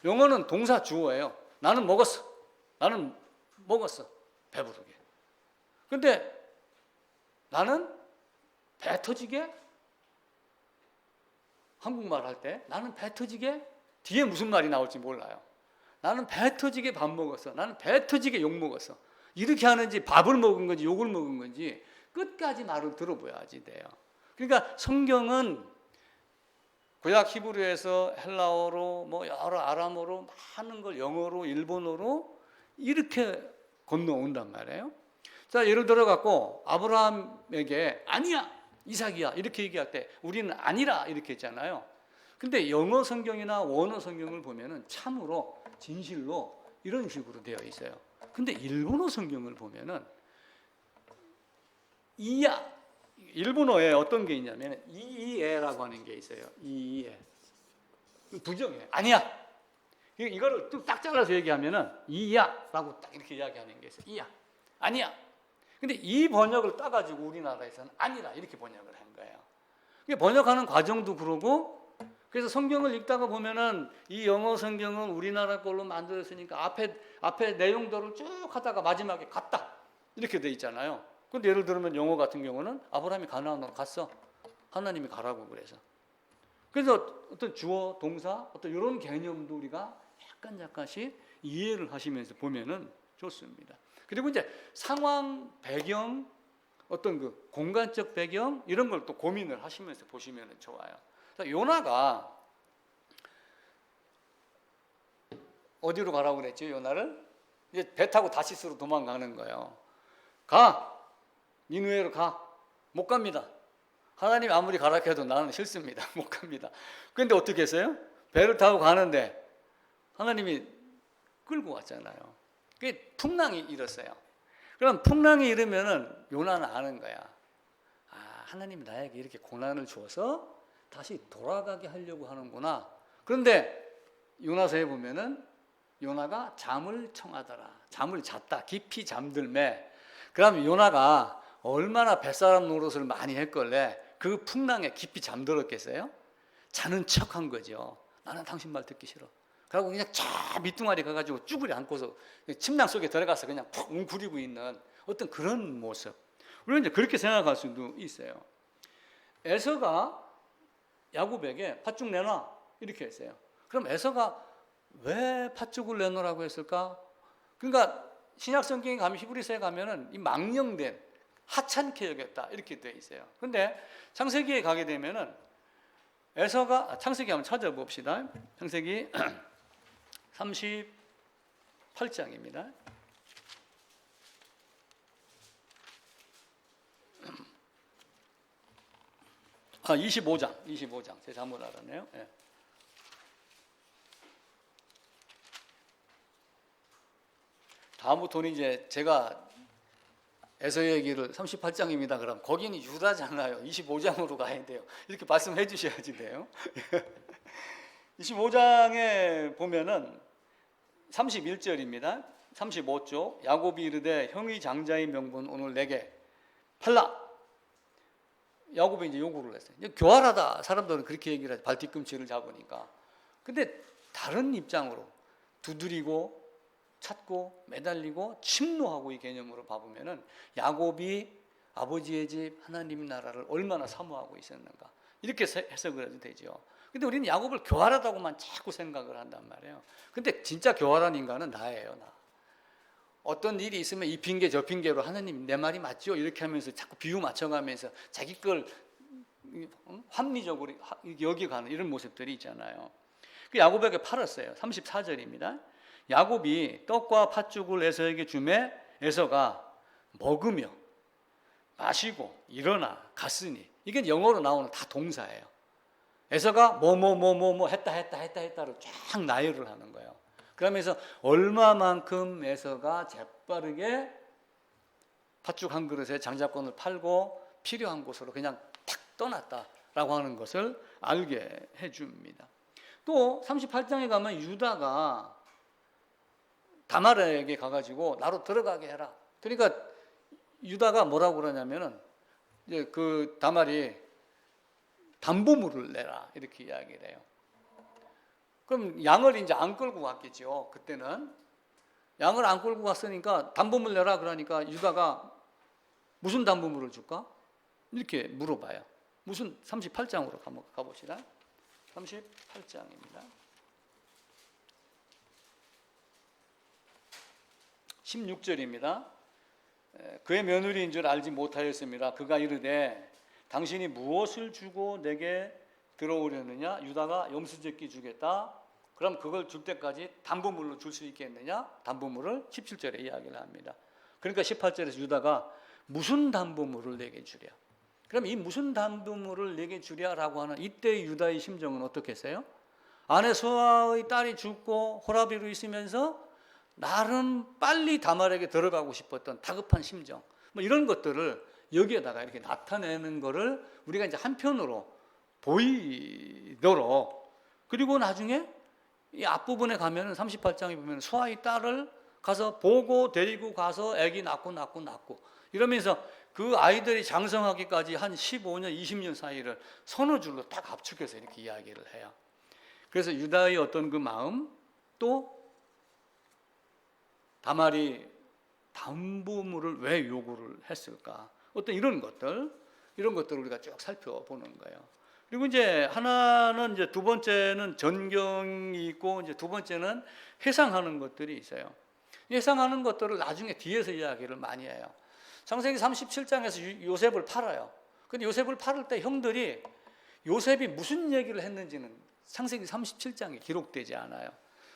영어는 동사 주어예요. 나는 먹었어. 나는 먹었어. 배부르게. 근데 나는 배 터지게 한국말 할 때 나는 배 터지게 뒤에 무슨 말이 나올지 몰라요. 나는 배 터지게 밥 먹었어. 나는 배 터지게 욕 먹었어. 이렇게 하는지 밥을 먹은 건지 욕을 먹은 건지 끝까지 말을 들어봐야지 돼요. 그러니까 성경은 구약 히브리어에서 헬라어로 뭐 여러 아람어로 많은 걸 영어로 일본어로 이렇게 건너온단 말이에요. 자, 예를 들어 갖고 아브라함에게 아니야 이삭이야 이렇게 얘기할 때 우리는 아니라 이렇게 했잖아요. 근데 영어 성경이나 원어 성경을 보면은 참으로 진실로 이런 식으로 되어 있어요. 근데 일본어 성경을 보면은 이야 일본어에 어떤 게 있냐면 이에라고 하는 게 있어요. 이에 부정해. 아니야. 이거를 딱 잘라서 얘기하면은 이야라고 딱 이렇게 이야기하는 게 있어요. 이야. 아니야. 근데 이 번역을 따가지고 우리나라에서는 아니라 이렇게 번역을 한 거예요. 번역하는 과정도 그러고, 그래서 성경을 읽다가 보면은 이 영어 성경은 우리나라 걸로 만들었으니까 앞에 내용들을 쭉 하다가 마지막에 갔다 이렇게 돼 있잖아요. 근데 예를 들면 영어 같은 경우는 아브라함이 가나안으로 갔어. 하나님이 가라고 그래서 어떤 주어, 동사, 어떤 이런 개념도 우리가 약간씩 이해를 하시면서 보면은 좋습니다. 그리고 이제 상황, 배경, 어떤 그 공간적 배경 이런 걸 또 고민을 하시면서 보시면 좋아요. 요나가 어디로 가라고 그랬죠? 요나를 이제 배 타고 다시스로 도망가는 거예요. 가, 니느웨로 가. 못 갑니다. 하나님이 아무리 가라 해도 나는 싫습니다. 못 갑니다. 그런데 어떻게 했어요? 배를 타고 가는데 하나님이 끌고 왔잖아요. 그게 풍랑이 일었어요. 그럼 풍랑이 일으면은 요나는 아는 거야. 아, 하나님이 나에게 이렇게 고난을 주어서 다시 돌아가게 하려고 하는구나. 그런데 요나서에 보면은 요나가 잠을 청하더라. 잠을 잤다. 깊이 잠들매. 그럼 요나가 얼마나 뱃사람 노릇을 많이 했걸래. 그 풍랑에 깊이 잠들었겠어요? 자는 척한 거죠. 나는 당신 말 듣기 싫어. 그러고 그냥 쫙 밑둥아리 가가지고 쭈그리 앉고서 침낭 속에 들어가서 그냥 푹 웅크리고 있는 어떤 그런 모습. 우리는 이제 그렇게 생각할 수도 있어요. 에서가 야곱에게 팥죽 내놔 이렇게 했어요. 그럼 에서가 왜 팥죽을 내놓으라고 했을까? 그러니까 신약 성경에 가면 히브리서에 가면은 이 망령된 하찮게 여겼다 이렇게 되어 있어요. 그런데 창세기에 가게 되면은 에서가 창세기 한번 찾아봅시다. 창세기 38장입니다. 25장. 제가 잘못 알았네요. 예. 다음부터는 이제 제가 에서 얘기를 38장입니다. 그럼 거기는 유다잖아요. 25장으로 가야 돼요. 이렇게 말씀해 주셔야지 돼요. 25장에 보면은 31절입니다. 35쪽 야곱이 이르되 형의 장자의 명분 오늘 내게 팔라. 야곱이 이제 요구를 했어요. 이제 교활하다. 사람들은 그렇게 얘기를 하죠. 발 뒤꿈치를 잡으니까. 근데 다른 입장으로 두드리고 찾고 매달리고 침노하고 이 개념으로 봐보면은 야곱이 아버지의 집 하나님 나라를 얼마나 사모하고 있었는가 이렇게 해석을 해도 되죠. 근데 우리는 야곱을 교활하다고만 자꾸 생각을 한단 말이에요. 근데 진짜 교활한 인간은 나예요. 나. 어떤 일이 있으면 이 핑계 저 핑계로 하나님 내 말이 맞죠? 이렇게 하면서 자꾸 비유 맞춰가면서 자기 걸 합리적으로 여기가는 이런 모습들이 있잖아요. 그 야곱에게 팔았어요. 34절입니다. 야곱이 떡과 팥죽을 에서에게 주매 에서가 먹으며 마시고 일어나 갔으니 이게 영어로 나오는 다 동사예요. 에서가 뭐 했다를 쫙 나열을 하는 거예요. 그러면서 얼마만큼 에서가 재빠르게 팥죽 한 그릇에 장자권을 팔고 필요한 곳으로 그냥 탁 떠났다라고 하는 것을 알게 해줍니다. 또 38장에 가면 유다가 다말에게 가가지고 나로 들어가게 해라. 그러니까 유다가 뭐라고 그러냐면은 이제 그 다말이 담보물을 내라 이렇게 이야기를 해요. 그럼 양을 이제 안 끌고 갔겠죠. 그때는 양을 안 끌고 갔으니까 담보물 내라 그러니까 유다가 무슨 담보물을 줄까? 이렇게 물어봐요. 무슨 38장으로 가봅시다. 38장입니다. 16절입니다. 그의 며느리인 줄 알지 못하였습니다. 그가 이르되 당신이 무엇을 주고 내게 들어오려느냐? 유다가 염소새끼 주겠다. 그럼 그걸 줄 때까지 담보물로 줄 수 있겠느냐? 담보물을 17절에 이야기를 합니다. 그러니까 18절에서 유다가 무슨 담보물을 내게 주랴? 그럼 이 무슨 담보물을 내게 주랴라고 하는 이때의 유다의 심정은 어떻겠어요? 아내 수아의 딸이 죽고 호라비로 있으면서 나름 빨리 다말에게 들어가고 싶었던 다급한 심정, 뭐 이런 것들을 여기에다가 이렇게 나타내는 거를 우리가 이제 한편으로 보이도록 그리고 나중에 이 앞부분에 가면은 38장에 보면 수아의 딸을 가서 보고 데리고 가서 아기 낳고 이러면서 그 아이들이 장성하기까지 한 15년, 20년 사이를 서너 줄로 딱 압축해서 이렇게 이야기를 해요. 그래서 유다의 어떤 그 마음, 또 다말이 담보물을 왜 요구를 했을까? 어떤 이런 것들을 우리가 쭉 살펴보는 거예요. 그리고 이제 하나는 이제 두 번째는 전경이 있고 이제 두 번째는 회상하는 것들이 있어요. 회상하는 것들을 나중에 뒤에서 이야기를 많이 해요. 창세기 37장에서 요셉을 팔아요. 근데 요셉을 팔을 때 형들이 요셉이 무슨 얘기를 했는지는 창세기 37장에 기록되지 않아요.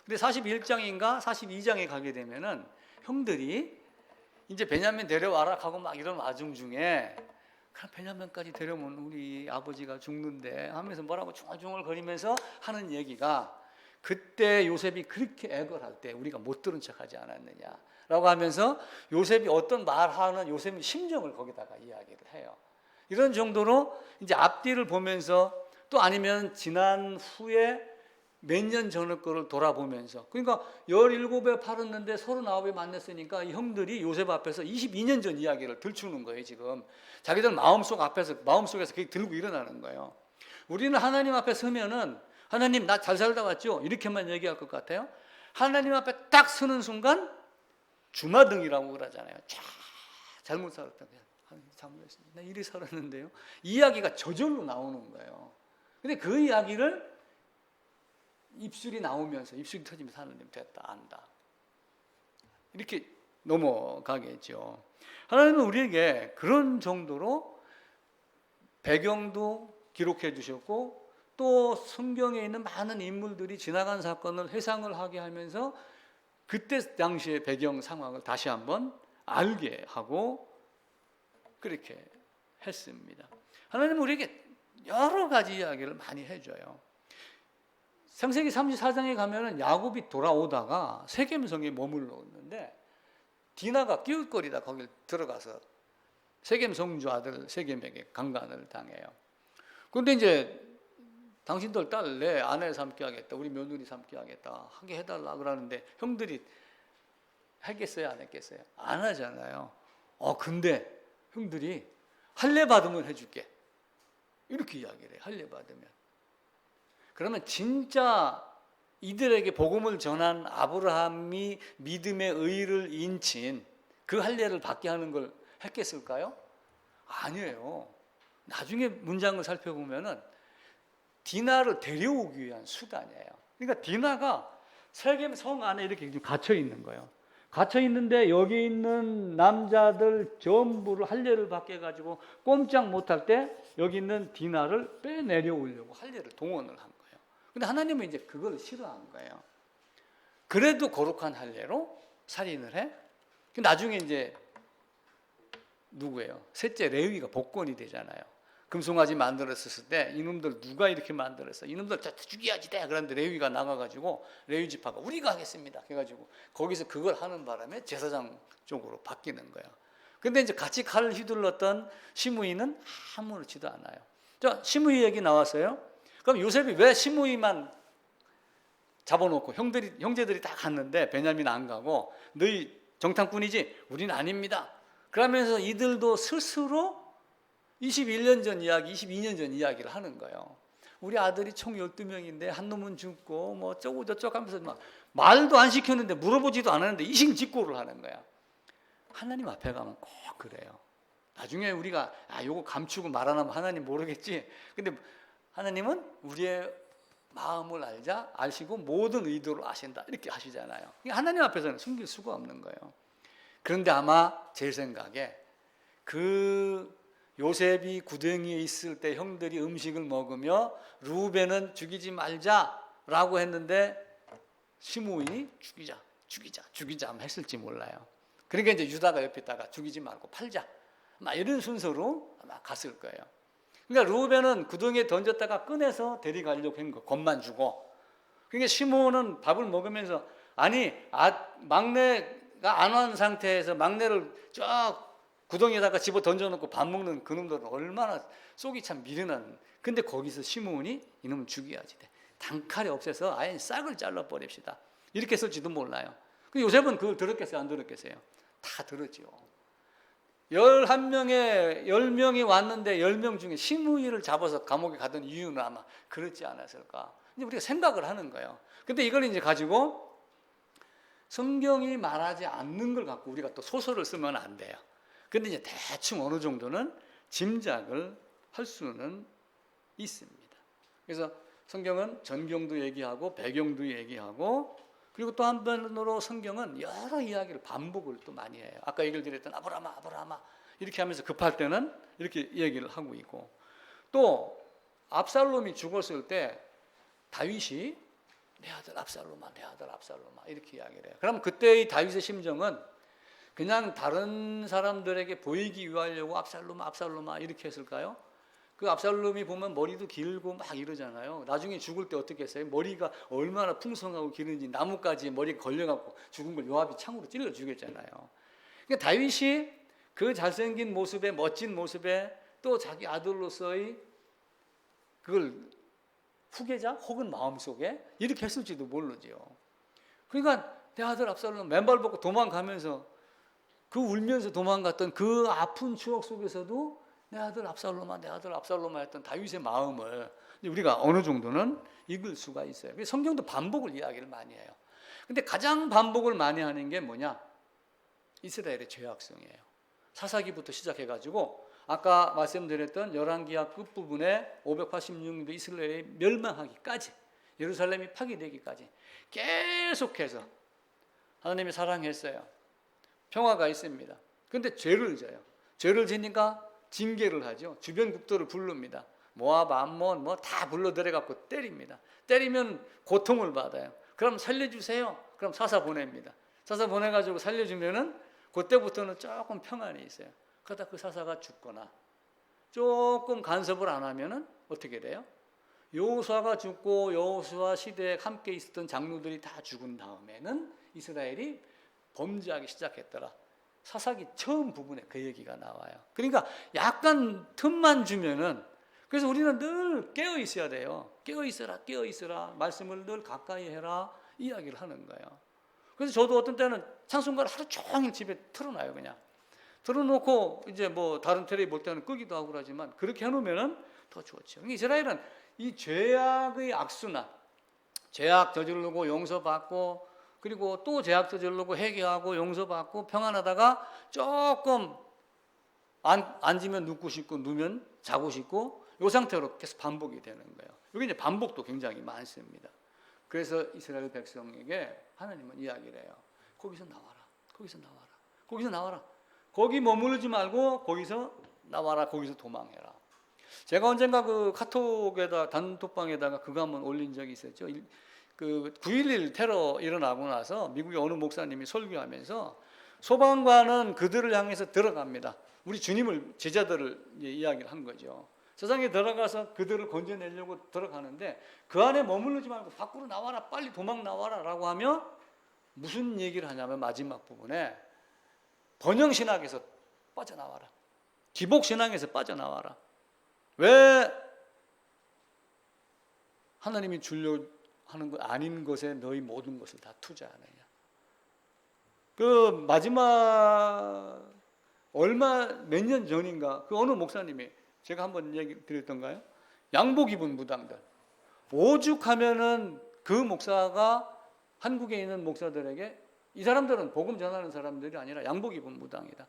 근데 41장인가 42장에 가게 되면은 형들이 이제 베냐민 데려와라 하고 막 이런 와중 중에 그럼 베냐민까지 데려오면 우리 아버지가 죽는데 하면서 뭐라고 중얼중얼 거리면서 하는 얘기가 그때 요셉이 그렇게 애걸할 때 우리가 못 들은 척하지 않았느냐라고 하면서 요셉이 어떤 말하는 요셉의 심정을 거기다가 이야기를 해요. 이런 정도로 이제 앞뒤를 보면서 또 아니면 지난 후에 몇 년 전의 거를 돌아보면서 그러니까 17에 팔았는데 39에 만났으니까 이 형들이 요셉 앞에서 22년 전 이야기를 들추는 거예요. 지금 자기들 마음속에서 그게 들고 일어나는 거예요. 우리는 하나님 앞에 서면은 하나님 나 잘 살다 왔죠? 이렇게만 얘기할 것 같아요. 하나님 앞에 딱 서는 순간 주마등이라고 그러잖아요. 잘못 살았다. 잘못했습니다. 나 이리 살았는데요. 이야기가 저절로 나오는 거예요. 근데 그 이야기를 입술이 나오면서 입술이 터지면서 하나님 됐다 안다 이렇게 넘어가겠죠. 하나님은 우리에게 그런 정도로 배경도 기록해 주셨고 또 성경에 있는 많은 인물들이 지나간 사건을 회상을 하게 하면서 그때 당시의 배경 상황을 다시 한번 알게 하고 그렇게 했습니다. 하나님은 우리에게 여러 가지 이야기를 많이 해줘요. 창세기 34장에 가면은 야곱이 돌아오다가 세겜성에 머물렀는데 디나가 끼웃거리다 거길 들어가서 세겜 성주 아들 세겜에게 강간을 당해요. 그런데 이제 당신들 딸 내 아내 삼게 하겠다, 우리 며느리 삼게 하겠다 하게 해달라 그러는데 형들이 하겠어요, 안 했겠어요? 안 하잖아요. 근데 형들이 할례 받으면 해줄게 이렇게 이야기를 해요. 할례 받으면. 그러면 진짜 이들에게 복음을 전한 아브라함이 믿음의 의를 인친 그 할례를 받게 하는 걸 했겠을까요? 아니에요. 나중에 문장을 살펴보면은 디나를 데려오기 위한 수단이에요. 그러니까 디나가 세겜 성 안에 이렇게 갇혀 있는 거예요. 갇혀 있는데 여기 있는 남자들 전부를 할례를 받게 해가지고 꼼짝 못할 때 여기 있는 디나를 빼내려오려고 할례를 동원을 한 거예요. 근데 하나님은 이제 그걸 싫어한 거예요. 그래도 거룩한 할례로 살인을 해? 나중에 이제 누구예요? 셋째 레위가 복권이 되잖아요. 금송아지 만들었을 때 이놈들 누가 이렇게 만들었어? 이놈들 다 죽여야지 돼. 그런데 레위가 나가가지고 레위 지파가 우리가 하겠습니다. 그래가지고 거기서 그걸 하는 바람에 제사장 쪽으로 바뀌는 거예요. 근데 이제 같이 칼을 휘둘렀던 시므이는 아무렇지도 않아요. 자, 시므이 얘기 나왔어요. 그럼 요셉이 왜 시므이만 잡아놓고 형제들이 다 갔는데 베냐민 안 가고 너희 정탐꾼이지? 우리는 아닙니다. 그러면서 이들도 스스로 21년 전 이야기, 22년 전 이야기를 하는 거예요. 우리 아들이 총 12명인데 한 놈은 죽고 뭐 어쩌고 저쩌고 하면서 막 말도 안 시켰는데 물어보지도 않았는데 이신직고를 하는 거야. 하나님 앞에 가면 꼭 그래요. 나중에 우리가 요거 감추고 말 안 하면 하나님 모르겠지. 근데 하나님은 우리의 마음을 아시고 모든 의도를 아신다 이렇게 하시잖아요. 하나님 앞에서는 숨길 수가 없는 거예요. 그런데 아마 제 생각에 그 요셉이 구덩이에 있을 때 형들이 음식을 먹으며 루벤은 죽이지 말자라고 했는데 시므온이 죽이자 했을지 몰라요. 그러니까 이제 유다가 옆에 있다가 죽이지 말고 팔자 막 이런 순서로 아마 갔을 거예요. 그러니까 루벤은 구덩이에 던졌다가 꺼내서 데려가려고 한 거, 겁만 주고. 그러니까 시므온은 밥을 먹으면서 막내가 안 온 상태에서 막내를 쫙 구덩이에다가 집어 던져놓고 밥 먹는 그놈들은 얼마나 속이 참 미련한. 근데 거기서 시므온이 이놈은 죽여야지 돼. 단칼에 없애서 아예 싹을 잘라버립시다. 이렇게 했을지도 몰라요. 요셉은 그걸 들었겠어요? 안 들었겠어요? 다 들었죠. 10명이 왔는데 10명 중에 시므이를 잡아서 감옥에 가던 이유는 아마 그렇지 않았을까. 이제 우리가 생각을 하는 거예요. 근데 이걸 이제 가지고 성경이 말하지 않는 걸 갖고 우리가 또 소설을 쓰면 안 돼요. 근데 이제 대충 어느 정도는 짐작을 할 수는 있습니다. 그래서 성경은 전경도 얘기하고 배경도 얘기하고 그리고 또 한편으로 성경은 여러 이야기를 반복을 또 많이 해요. 아까 얘기를 드렸던 아브라함아 이렇게 하면서 급할 때는 이렇게 얘기를 하고 있고 또 압살롬이 죽었을 때 다윗이 내 아들 압살롬아 이렇게 이야기를 해요. 그럼 그때의 다윗의 심정은 그냥 다른 사람들에게 보이기 위하려고 압살롬아 이렇게 했을까요? 그 압살롬이 보면 머리도 길고 막 이러잖아요. 나중에 죽을 때 어떻게 했어요? 머리가 얼마나 풍성하고 길은지 나뭇가지에 머리가 걸려갖고 죽은 걸 요압이 창으로 찔러 죽였잖아요. 그러니까 다윗이 그 잘생긴 모습에 멋진 모습에 또 자기 아들로서의 그걸 후계자 혹은 마음속에 이렇게 했을지도 모르죠. 그러니까 내 아들 압살롬 맨발 벗고 도망가면서 그 울면서 도망갔던 그 아픈 추억 속에서도 내 아들 압살롬아 했던 다윗의 마음을 우리가 어느 정도는 읽을 수가 있어요. 성경도 반복을 이야기를 많이 해요. 근데 가장 반복을 많이 하는 게 뭐냐? 이스라엘의 죄악성이에요. 사사기부터 시작해가지고 아까 말씀드렸던 열왕기하 끝부분에 586년도 이스라엘이 멸망하기까지 예루살렘이 파괴되기까지 계속해서 하나님이 사랑했어요. 평화가 있습니다. 그런데 죄를 져요. 죄를 지니까 징계를 하죠. 주변 국도를 부릅니다. 모압, 암몬 다 불러들여갖고 때립니다. 때리면 고통을 받아요. 그럼 살려주세요. 그럼 사사 보냅니다. 사사 보내가지고 살려주면은 그때부터는 조금 평안이 있어요. 그러다 그 사사가 죽거나 조금 간섭을 안 하면은 어떻게 돼요? 여호수아가 죽고 여호수아 시대에 함께 있었던 장로들이 다 죽은 다음에는 이스라엘이 범죄하기 시작했더라. 사사기 처음 부분에 그 얘기가 나와요. 그러니까 약간 틈만 주면은 그래서 우리는 늘 깨어 있어야 돼요. 깨어 있어라. 말씀을 늘 가까이 해라. 이야기를 하는 거예요. 그래서 저도 어떤 때는 찬송가를 하루 종일 집에 틀어놔요. 그냥 틀어놓고 이제 뭐 다른 텔레비 볼 때는 끄기도 하고 그러지만 그렇게 해놓으면은 더 좋죠. 이스라엘은 이 죄악의 악순환, 죄악 저지르고 용서받고 그리고 또 죄악 저지르고 회개하고 용서받고 평안하다가 조금 앉으면 눕고 싶고 누우면 자고 싶고 이 상태로 계속 반복이 되는 거예요. 여기 이제 반복도 굉장히 많습니다. 그래서 이스라엘 백성에게 하나님은 이야기를 해요. 거기서 나와라. 거기 머무르지 말고 거기서 나와라. 거기서 도망해라. 제가 언젠가 그 카톡에다 단톡방에다가 그거 한번 올린 적이 있었죠. 그 9.11 테러 일어나고 나서 미국의 어느 목사님이 설교하면서 소방관은 그들을 향해서 들어갑니다. 우리 주님을 제자들을 이야기를 한 거죠. 세상에 들어가서 그들을 건져내려고 들어가는데 그 안에 머무르지 말고 밖으로 나와라. 빨리 도망 나와라 라고 하며 무슨 얘기를 하냐면 마지막 부분에 번영신학에서 빠져나와라. 기복신앙에서 빠져나와라. 왜 하나님이 주려 하는 것 아닌 것에 너희 모든 것을 다 투자하느냐. 그 마지막 몇 년 전인가 그 어느 목사님이 제가 한번 얘기 드렸던가요? 양복 입은 무당들. 오죽하면은 그 목사가 한국에 있는 목사들에게 이 사람들은 복음 전하는 사람들이 아니라 양복 입은 무당이다.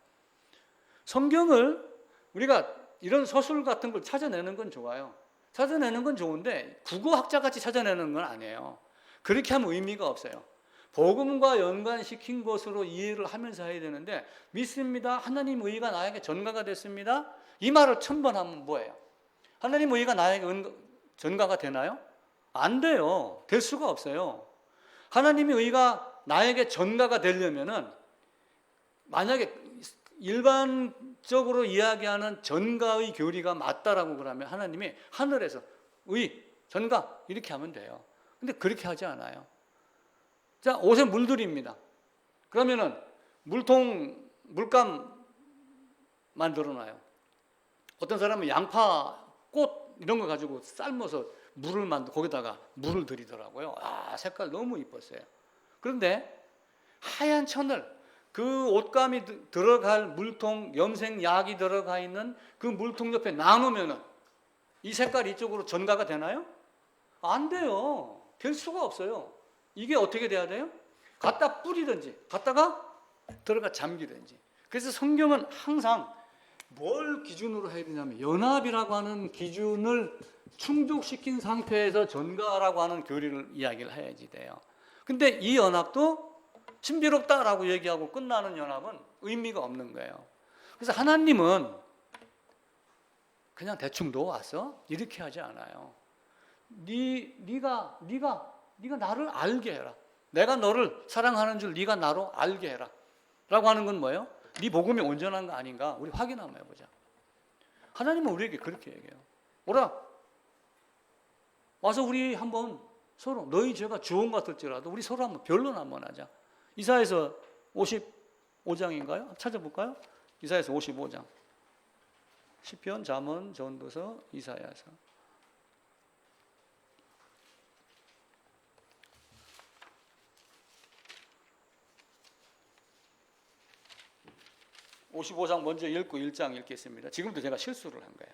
성경을 우리가 이런 서술 같은 걸 찾아내는 건 좋아요. 찾아내는 건 좋은데 국어학자같이 찾아내는 건 아니에요. 그렇게 하면 의미가 없어요. 복음과 연관시킨 것으로 이해를 하면서 해야 되는데 믿습니다. 하나님 의가 나에게 전가가 됐습니다. 이 말을 1000번 하면 뭐예요? 하나님 의가 나에게 전가가 되나요? 안 돼요. 될 수가 없어요. 하나님의 의가 나에게 전가가 되려면은 만약에 일반적으로 이야기하는 전가의 교리가 맞다라고 그러면 하나님이 하늘에서 의, 전가 이렇게 하면 돼요. 근데 그렇게 하지 않아요. 자, 옷에 물들입니다. 그러면은 물감 만들어놔요. 어떤 사람은 양파, 꽃 이런 거 가지고 삶아서 물을 만들 거기다가 물을 들이더라고요. 아, 색깔 너무 이뻤어요. 그런데 하얀 천을 그 옷감이 들어갈 물통, 염색약이 들어가 있는 그 물통 옆에 나누면은 이 색깔이 이쪽으로 전가가 되나요? 안 돼요. 될 수가 없어요. 이게 어떻게 돼야 돼요? 갖다 뿌리든지 갖다가 들어가 잠기든지. 그래서 성경은 항상 뭘 기준으로 해야 되냐면 연합이라고 하는 기준을 충족시킨 상태에서 전가라고 하는 교리를 이야기를 해야지 돼요. 근데 이 연합도 신비롭다라고 얘기하고 끝나는 연합은 의미가 없는 거예요. 그래서 하나님은 그냥 대충 놓았어? 이렇게 하지 않아요. 네가 나를 알게 해라. 내가 너를 사랑하는 줄 네가 나로 알게 해라. 라고 하는 건 뭐예요? 네 복음이 온전한 거 아닌가? 우리 확인 한번 해보자. 하나님은 우리에게 그렇게 얘기해요. 오라. 와서 우리 한번 서로 너희 죄가 주홍 같을지라도 우리 서로 한번 변론 한번 하자. 이사야서 55장인가요? 찾아볼까요? 이사야서 55장. 시편, 잠언, 전도서, 이사야서. (55장) 먼저 읽고 1장 읽겠습니다. 지금도 제가 실수를 한 거예요.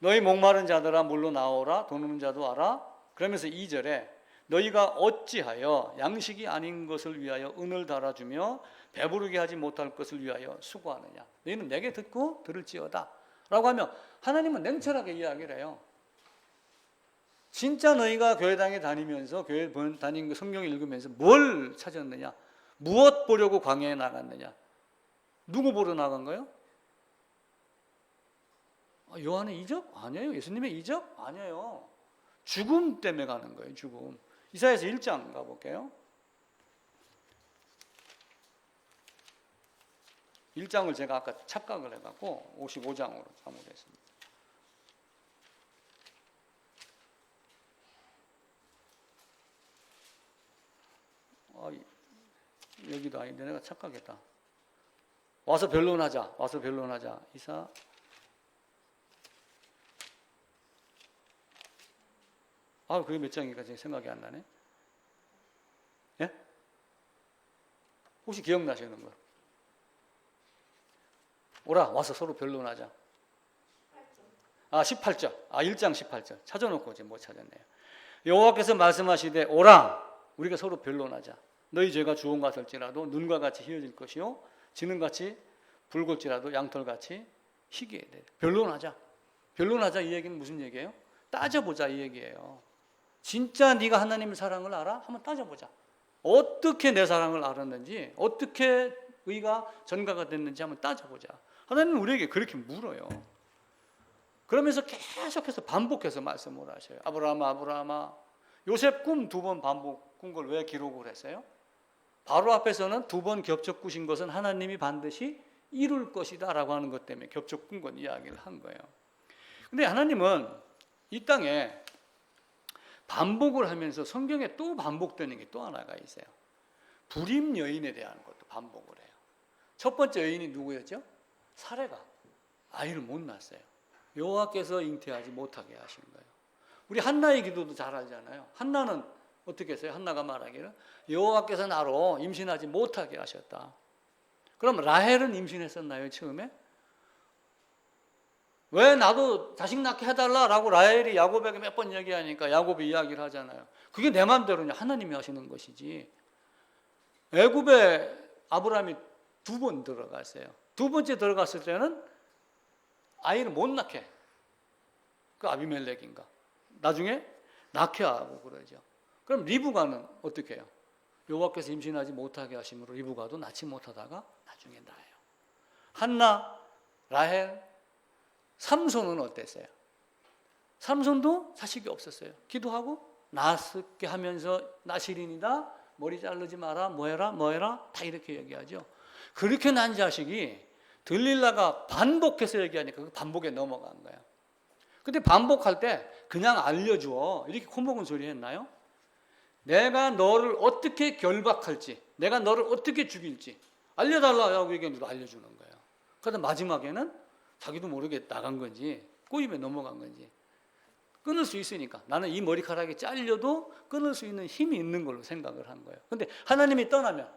너희 목마른 자들아 물로 나오라, 돈 없는 자도 와라. 그러면서 2절에 너희가 어찌하여 양식이 아닌 것을 위하여 은을 달아주며 배부르게 하지 못할 것을 위하여 수고하느냐. 너희는 내게 듣고 들을지어다 라고 하며 하나님은 냉철하게 이야기를 해요. 진짜 너희가 교회당에 다니면서 교회 다니는 거 성경을 읽으면서 뭘 찾았느냐, 무엇 보려고 광야에 나갔느냐, 누구 보러 나간 거예요? 요한의 이적? 아니에요. 예수님의 이적? 아니에요. 죽음 때문에 가는 거예요. 죽음. 이사야서 1장 가볼게요. 1장을 제가 아까 착각을 해갖고 55장으로 잘못했습니다. 여기도 아닌데 내가 착각했다. 와서 변론하자. 와서 변론하자. 이사 그게 몇 장인가 생각이 안 나네. 예? 혹시 기억나시는 거? 오라 와서 서로 변론하자. 18절. 1장 18절. 찾아놓고 이제 못 찾았네요. 여호와께서 말씀하시되 오라 우리가 서로 변론하자. 너희 죄가 주홍 같을지라도 눈과 같이 희어질 것이요 지능같이 붉을지라도 양털같이 희게 돼. 변론하자. 변론하자 이 얘기는 무슨 얘기예요? 따져보자 이 얘기예요. 진짜 네가 하나님의 사랑을 알아? 한번 따져보자. 어떻게 내 사랑을 알았는지, 어떻게 의가 전가가 됐는지 한번 따져보자. 하나님은 우리에게 그렇게 물어요. 그러면서 계속해서 반복해서 말씀을 하셔요. 아브라함아 아브라함아. 요셉 꿈 2번 반복 꾼 걸 왜 기록을 했어요? 바로 앞에서는 2번 겹쳐 꾸신 것은 하나님이 반드시 이룰 것이다 라고 하는 것 때문에 겹쳐 꾼 건 이야기를 한 거예요. 근데 하나님은 이 땅에 반복을 하면서 성경에 또 반복되는 게 또 하나가 있어요. 불임 여인에 대한 것도 반복을 해요. 첫 번째 여인이 누구였죠? 사레가 아이를 못 낳았어요. 여호와께서 잉태하지 못하게 하신 거예요. 우리 한나의 기도도 잘 알잖아요. 한나는 어떻게 했어요? 한나가 말하기를 여호와께서 나로 임신하지 못하게 하셨다. 그럼 라헬은 임신했었나요? 처음에? 왜 나도 자식 낳게 해달라라고 라헬이 야곱에게 몇 번 얘기하니까 야곱이 이야기를 하잖아요. 그게 내 마음대로냐? 하나님이 하시는 것이지. 애굽에 아브라함이 2번 들어갔어요. 2번째 들어갔을 때는 아이를 못 낳게 그 아비멜렉인가 나중에 낳게 하고 그러죠. 그럼 리브가는 어떻게 해요? 여호와께서 임신하지 못하게 하심으로 리브가도 낳지 못하다가 나중에 낳아요. 한나, 라헬, 삼손은 어땠어요? 삼손도 자식이 없었어요. 기도하고 낳게 하면서 나시린이다, 머리 자르지 마라, 뭐해라 다 이렇게 얘기하죠. 그렇게 난 자식이 들릴라가 반복해서 얘기하니까 그 반복에 넘어간 거예요. 근데 반복할 때 그냥 알려줘 이렇게 코먹은 소리 했나요? 내가 너를 어떻게 결박할지, 내가 너를 어떻게 죽일지 알려달라고 얘기했는데도 알려주는 거예요. 그러다 마지막에는 자기도 모르게 나간 건지 꼬임에 넘어간 건지 끊을 수 있으니까. 나는 이 머리카락이 잘려도 끊을 수 있는 힘이 있는 걸로 생각을 한 거예요. 근데 하나님이 떠나면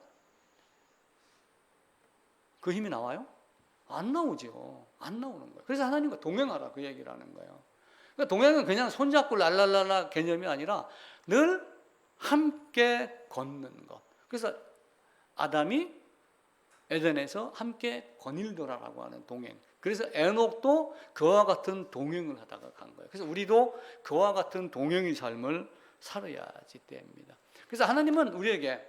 그 힘이 나와요? 안 나오죠. 안 나오는 거예요. 그래서 하나님과 동행하라 그 얘기를 하는 거예요. 그러니까 동행은 그냥 손잡고 랄랄랄라 개념이 아니라 늘 함께 걷는 것. 그래서 아담이 에덴에서 함께 거닐더라라고 하는 동행. 그래서 에녹도 그와 같은 동행을 하다가 간 거예요. 그래서 우리도 그와 같은 동행의 삶을 살아야지 됩니다. 그래서 하나님은 우리에게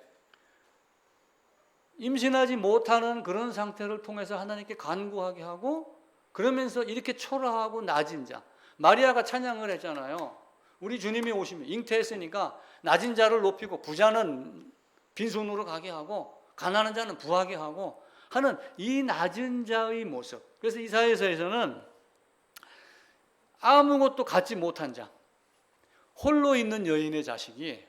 임신하지 못하는 그런 상태를 통해서 하나님께 간구하게 하고, 그러면서 이렇게 초라하고 낮은 자, 마리아가 찬양을 했잖아요. 우리 주님이 오시면 잉태했으니까 낮은 자를 높이고 부자는 빈손으로 가게 하고 가난한 자는 부하게 하고 하는 이 낮은 자의 모습. 그래서 이사야서에서는 아무것도 갖지 못한 자, 홀로 있는 여인의 자식이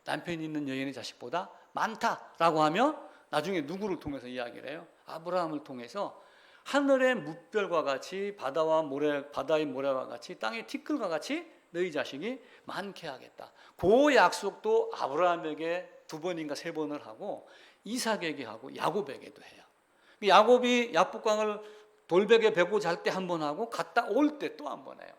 남편이 있는 여인의 자식보다 많다라고 하며 나중에 누구를 통해서 이야기를 해요? 아브라함을 통해서 하늘의 뭇별과 같이 바다의 모래와 같이 땅의 티끌과 같이 너희 자식이 많게 하겠다. 그 약속도 아브라함에게 2번인가 3번을 하고 이삭에게 하고 야곱에게도 해요. 야곱이 야복강을 돌베개 베고 잘 때 1번 하고 갔다 올 때 또 1번 해요.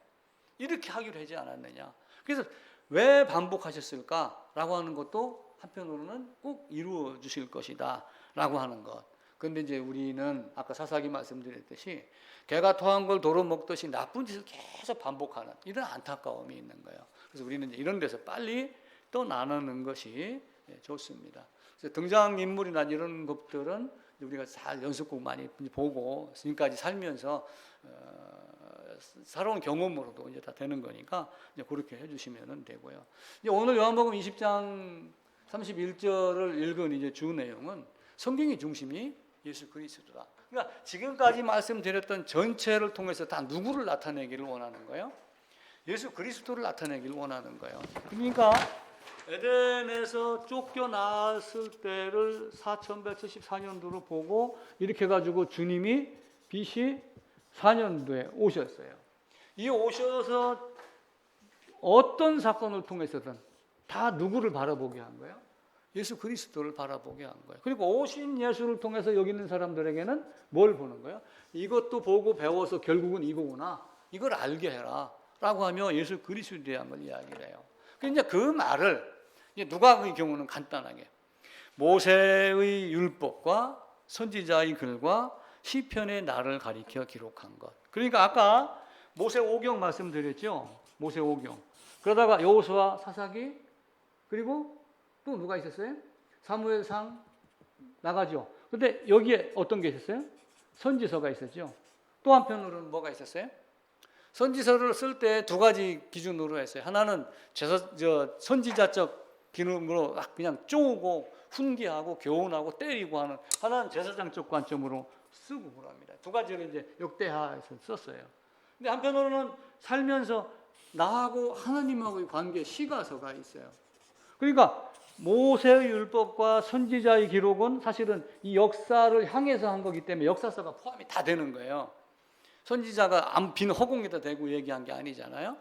이렇게 하기로 하지 않았느냐. 그래서 왜 반복하셨을까라고 하는 것도 한편으로는 꼭 이루어 주실 것이다 라고 하는 것. 그런데 이제 우리는 아까 사사기 말씀드렸듯이 개가 토한 걸 도로 먹듯이 나쁜 짓을 계속 반복하는 이런 안타까움이 있는 거예요. 그래서 우리는 이제 이런 데서 빨리 떠나는 것이 좋습니다. 그래서 등장인물이나 이런 것들은 우리가 잘 연습곡 많이 보고 지금까지 살면서 살아온 경험으로도 이제 다 되는 거니까 이제 그렇게 해주시면 되고요. 이제 오늘 요한복음 20장 31절을 읽은 이제 주 내용은 성경의 중심이 예수 그리스도다. 그러니까 지금까지 말씀드렸던 전체를 통해서 다 누구를 나타내기를 원하는 거예요? 예수 그리스도를 나타내기를 원하는 거예요. 그러니까 에덴에서 쫓겨났을 때를 4174년도로 보고 이렇게 해가지고 주님이 BC 4년도에 오셨어요. 이 오셔서 어떤 사건을 통해서든 다 누구를 바라보게 한 거예요? 예수 그리스도를 바라보게 한 거예요. 그리고 오신 예수를 통해서 여기 있는 사람들에게는 뭘 보는 거예요? 이것도 보고 배워서 결국은 이거구나. 이걸 알게 해라. 라고 하며 예수 그리스도에 대한 걸 이야기를 해요. 그러니까 그 말을 누가의 경우는 간단하게 모세의 율법과 선지자의 글과 시편의 날을 가리켜 기록한 것. 그러니까 아까 모세 오경 말씀드렸죠. 모세 오경. 그러다가 여호수아 사사기 그리고 또 누가 있었어요? 사무엘상 나가죠. 근데 여기에 어떤 게 있었어요? 선지서가 있었죠. 또 한편으로는 뭐가 있었어요? 선지서를 쓸 때 2가지 기준으로 했어요. 하나는 선지자적 기능으로 그냥 쪼고 훈계하고 교훈하고 때리고 하는, 하나는 제사장적 관점으로 쓰고 그럽니다. 2가지를 이제 역대하에서 썼어요. 근데 한편으로는 살면서 나하고 하나님하고의 관계 시가서가 있어요. 그러니까 모세의 율법과 선지자의 기록은 사실은 이 역사를 향해서 한 거기 때문에 역사서가 포함이 다 되는 거예요. 선지자가 빈 허공에다 대고 얘기한 게 아니잖아요.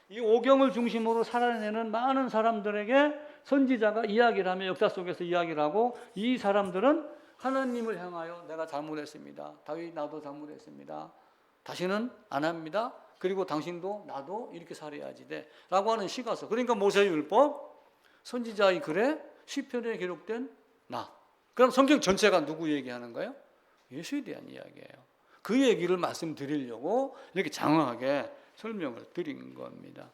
이 오경을 중심으로 살아내는 많은 사람들에게 선지자가 이야기를 하며 역사 속에서 이야기를 하고, 이 사람들은 하나님을 향하여 내가 잘못했습니다. 다윗 나도 잘못했습니다. 다시는 안 합니다. 그리고 당신도 나도 이렇게 살아야지 돼 라고 하는 시가서. 그러니까 모세의 율법, 선지자의 글에 시편에 기록된 나. 그럼 성경 전체가 누구 얘기하는 거예요? 예수에 대한 이야기예요. 그 얘기를 말씀드리려고 이렇게 장황하게 설명을 드린 겁니다.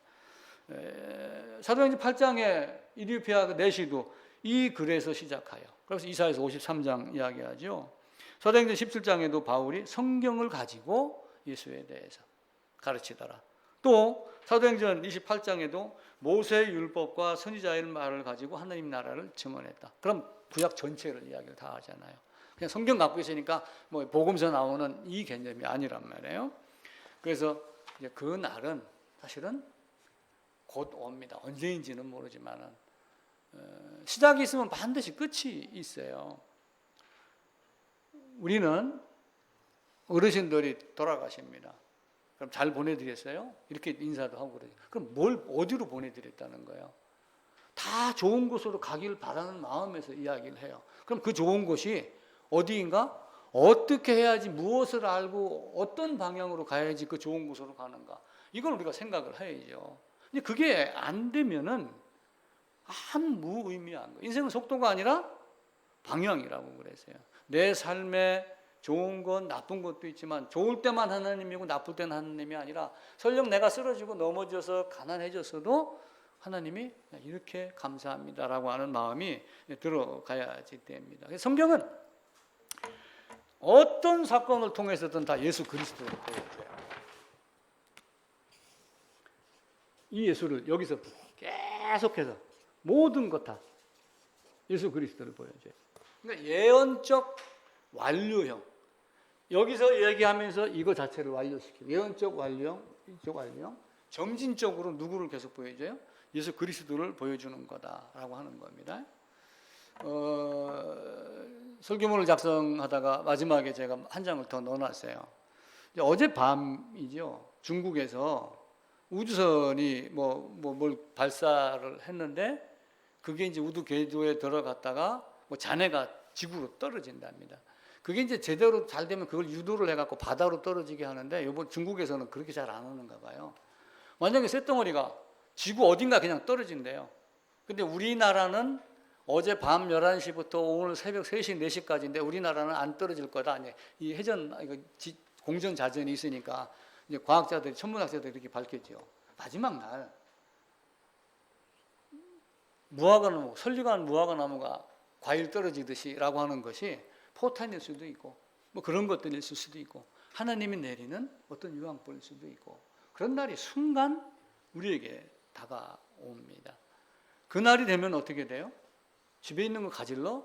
사도행전 8장에 이디오피아 내시도 이 글에서 시작하여, 그래서 이사야서 53장 이야기하죠. 사도행전 17장에도 바울이 성경을 가지고 예수에 대해서 가르치더라. 또 사도행전 28장에도 모세의 율법과 선지자의 말을 가지고 하나님 나라를 증언했다. 그럼 구약 전체를 이야기를 다 하잖아요. 그냥 성경 갖고 있으니까 뭐 복음서 나오는 이 개념이 아니란 말이에요. 그래서 이제 그 날은 사실은 곧 옵니다. 언제인지는 모르지만은 시작이 있으면 반드시 끝이 있어요. 우리는 어르신들이 돌아가십니다. 그럼 잘 보내드렸어요? 이렇게 인사도 하고 그래요. 그럼 뭘 어디로 보내드렸다는 거예요? 다 좋은 곳으로 가기를 바라는 마음에서 이야기를 해요. 그럼 그 좋은 곳이 어디인가? 어떻게 해야지, 무엇을 알고 어떤 방향으로 가야지 그 좋은 곳으로 가는가? 이걸 우리가 생각을 해야죠. 근데 그게 안 되면은 아무 무의미한 거. 인생은 속도가 아니라 방향이라고 그랬어요. 내 삶에 좋은 건 나쁜 것도 있지만 좋을 때만 하나님이고 나쁠 때는 하나님이 아니라 설령 내가 쓰러지고 넘어져서 가난해졌어도 하나님이 이렇게 감사합니다라고 하는 마음이 들어가야지 됩니다. 성경은 어떤 사건을 통해서든 다 예수 그리스도를 보여줘요. 이 예수를 여기서 계속해서 모든 것 다 예수 그리스도를 보여줘요. 그러니까 예언적 완료형. 여기서 얘기하면서 이거 자체를 완료시키고 예언적 완료형, 이쪽 완료형, 점진적으로 누구를 계속 보여줘요? 예수 그리스도를 보여주는 거다라고 하는 겁니다. 설교문을 작성하다가 마지막에 제가 한 장을 더 넣어놨어요. 어젯밤이죠. 중국에서 우주선이 뭘 발사를 했는데 그게 이제 우주 궤도에 들어갔다가 잔해가 지구로 떨어진답니다. 그게 이제 제대로 잘 되면 그걸 유도를 해갖고 바다로 떨어지게 하는데 이번 중국에서는 그렇게 잘 안 하는가 봐요. 만약에 쇳덩어리가 지구 어딘가 그냥 떨어진대요. 근데 우리나라는 어제 밤 11시부터 오늘 새벽 3시, 4시까지인데 우리나라는 안 떨어질 거다. 이 해전, 공전 자전이 있으니까 이제 과학자들이, 천문학자들이 이렇게 밝혔죠. 마지막 날 무화과나무, 설리관 무화과나무가 과일 떨어지듯이라고 하는 것이 포탄일 수도 있고 그런 것들일 수도 있고 하나님이 내리는 어떤 유황불일 수도 있고 그런 날이 순간 우리에게 다가옵니다. 그 날이 되면 어떻게 돼요? 집에 있는 거 가질러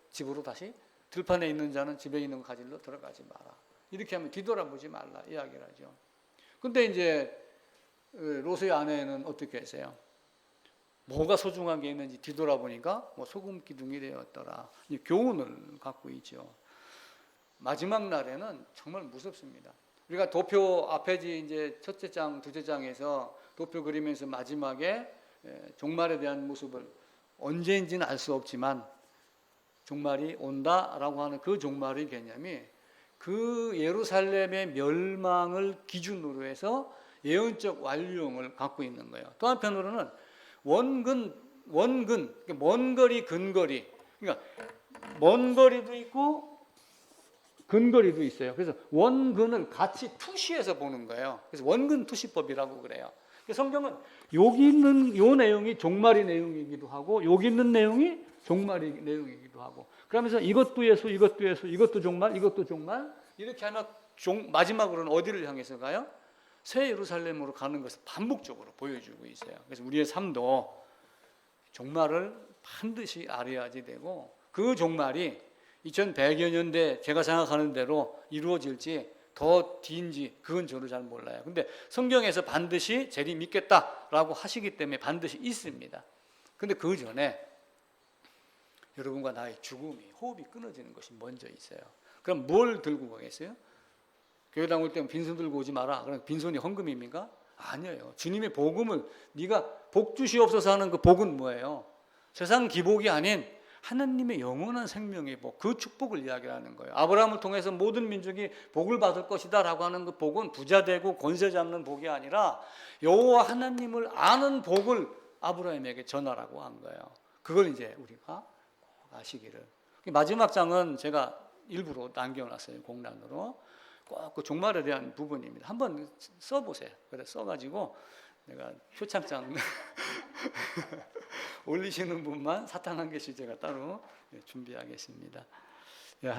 집으로 다시 들판에 있는 자는 집에 있는 거 가질러 들어가지 마라. 이렇게 하면 뒤돌아보지 말라 이야기를 하죠. 근데 이제 롯의 아내는 어떻게 했어요? 뭐가 소중한 게 있는지 뒤돌아보니까 소금 기둥이 되었더라. 이 교훈을 갖고 있죠. 마지막 날에는 정말 무섭습니다. 우리가 도표 앞에 이제 첫째 장, 둘째 장에서 도표 그리면서 마지막에 종말에 대한 모습을 언제인지는 알 수 없지만 종말이 온다라고 하는 그 종말의 개념이 그 예루살렘의 멸망을 기준으로 해서 예언적 완료형을 갖고 있는 거예요. 또 한편으로는 원근, 먼 거리, 근거리. 그러니까 먼 거리도 있고 근거리도 있어요. 그래서 원근을 같이 투시해서 보는 거예요. 그래서 원근 투시법이라고 그래요. 성경은 여기 있는 요 내용이 종말의 내용이기도 하고 여기 있는 내용이 종말의 내용이기도 하고 그러면서 이것도 예수, 이것도 예수, 이것도 종말, 이것도 종말 이렇게 하면 마지막으로는 어디를 향해서 가요? 새 예루살렘으로 가는 것을 반복적으로 보여주고 있어요. 그래서 우리의 삶도 종말을 반드시 알아야지 되고 그 종말이 2100여 년대 제가 생각하는 대로 이루어질지 더 뒤인지 그건 저도 잘 몰라요. 근데 성경에서 반드시 재림 믿겠다라고 하시기 때문에 반드시 있습니다. 근데 그 전에 여러분과 나의 죽음이 호흡이 끊어지는 것이 먼저 있어요. 그럼 뭘 들고 가겠어요? 교회당 올 때는 빈손 들고 오지 마라. 그럼 빈손이 헌금입니까? 아니에요. 주님의 복음을 네가 복 주시옵소서 하는 그 복은 뭐예요? 세상 기복이 아닌 하나님의 영원한 생명의 복, 그 축복을 이야기하는 거예요. 아브라함을 통해서 모든 민족이 복을 받을 것이다 라고 하는 그 복은 부자 되고 권세 잡는 복이 아니라 여호와 하나님을 아는 복을 아브라함에게 전하라고 한 거예요. 그걸 이제 우리가 꼭 아시기를. 마지막 장은 제가 일부러 남겨놨어요. 공란으로. 꼭 그 종말에 대한 부분입니다. 한번 써보세요. 그래 써가지고 내가 표창장 올리시는 분만 사탕 한 개씩 제가 따로 준비하겠습니다.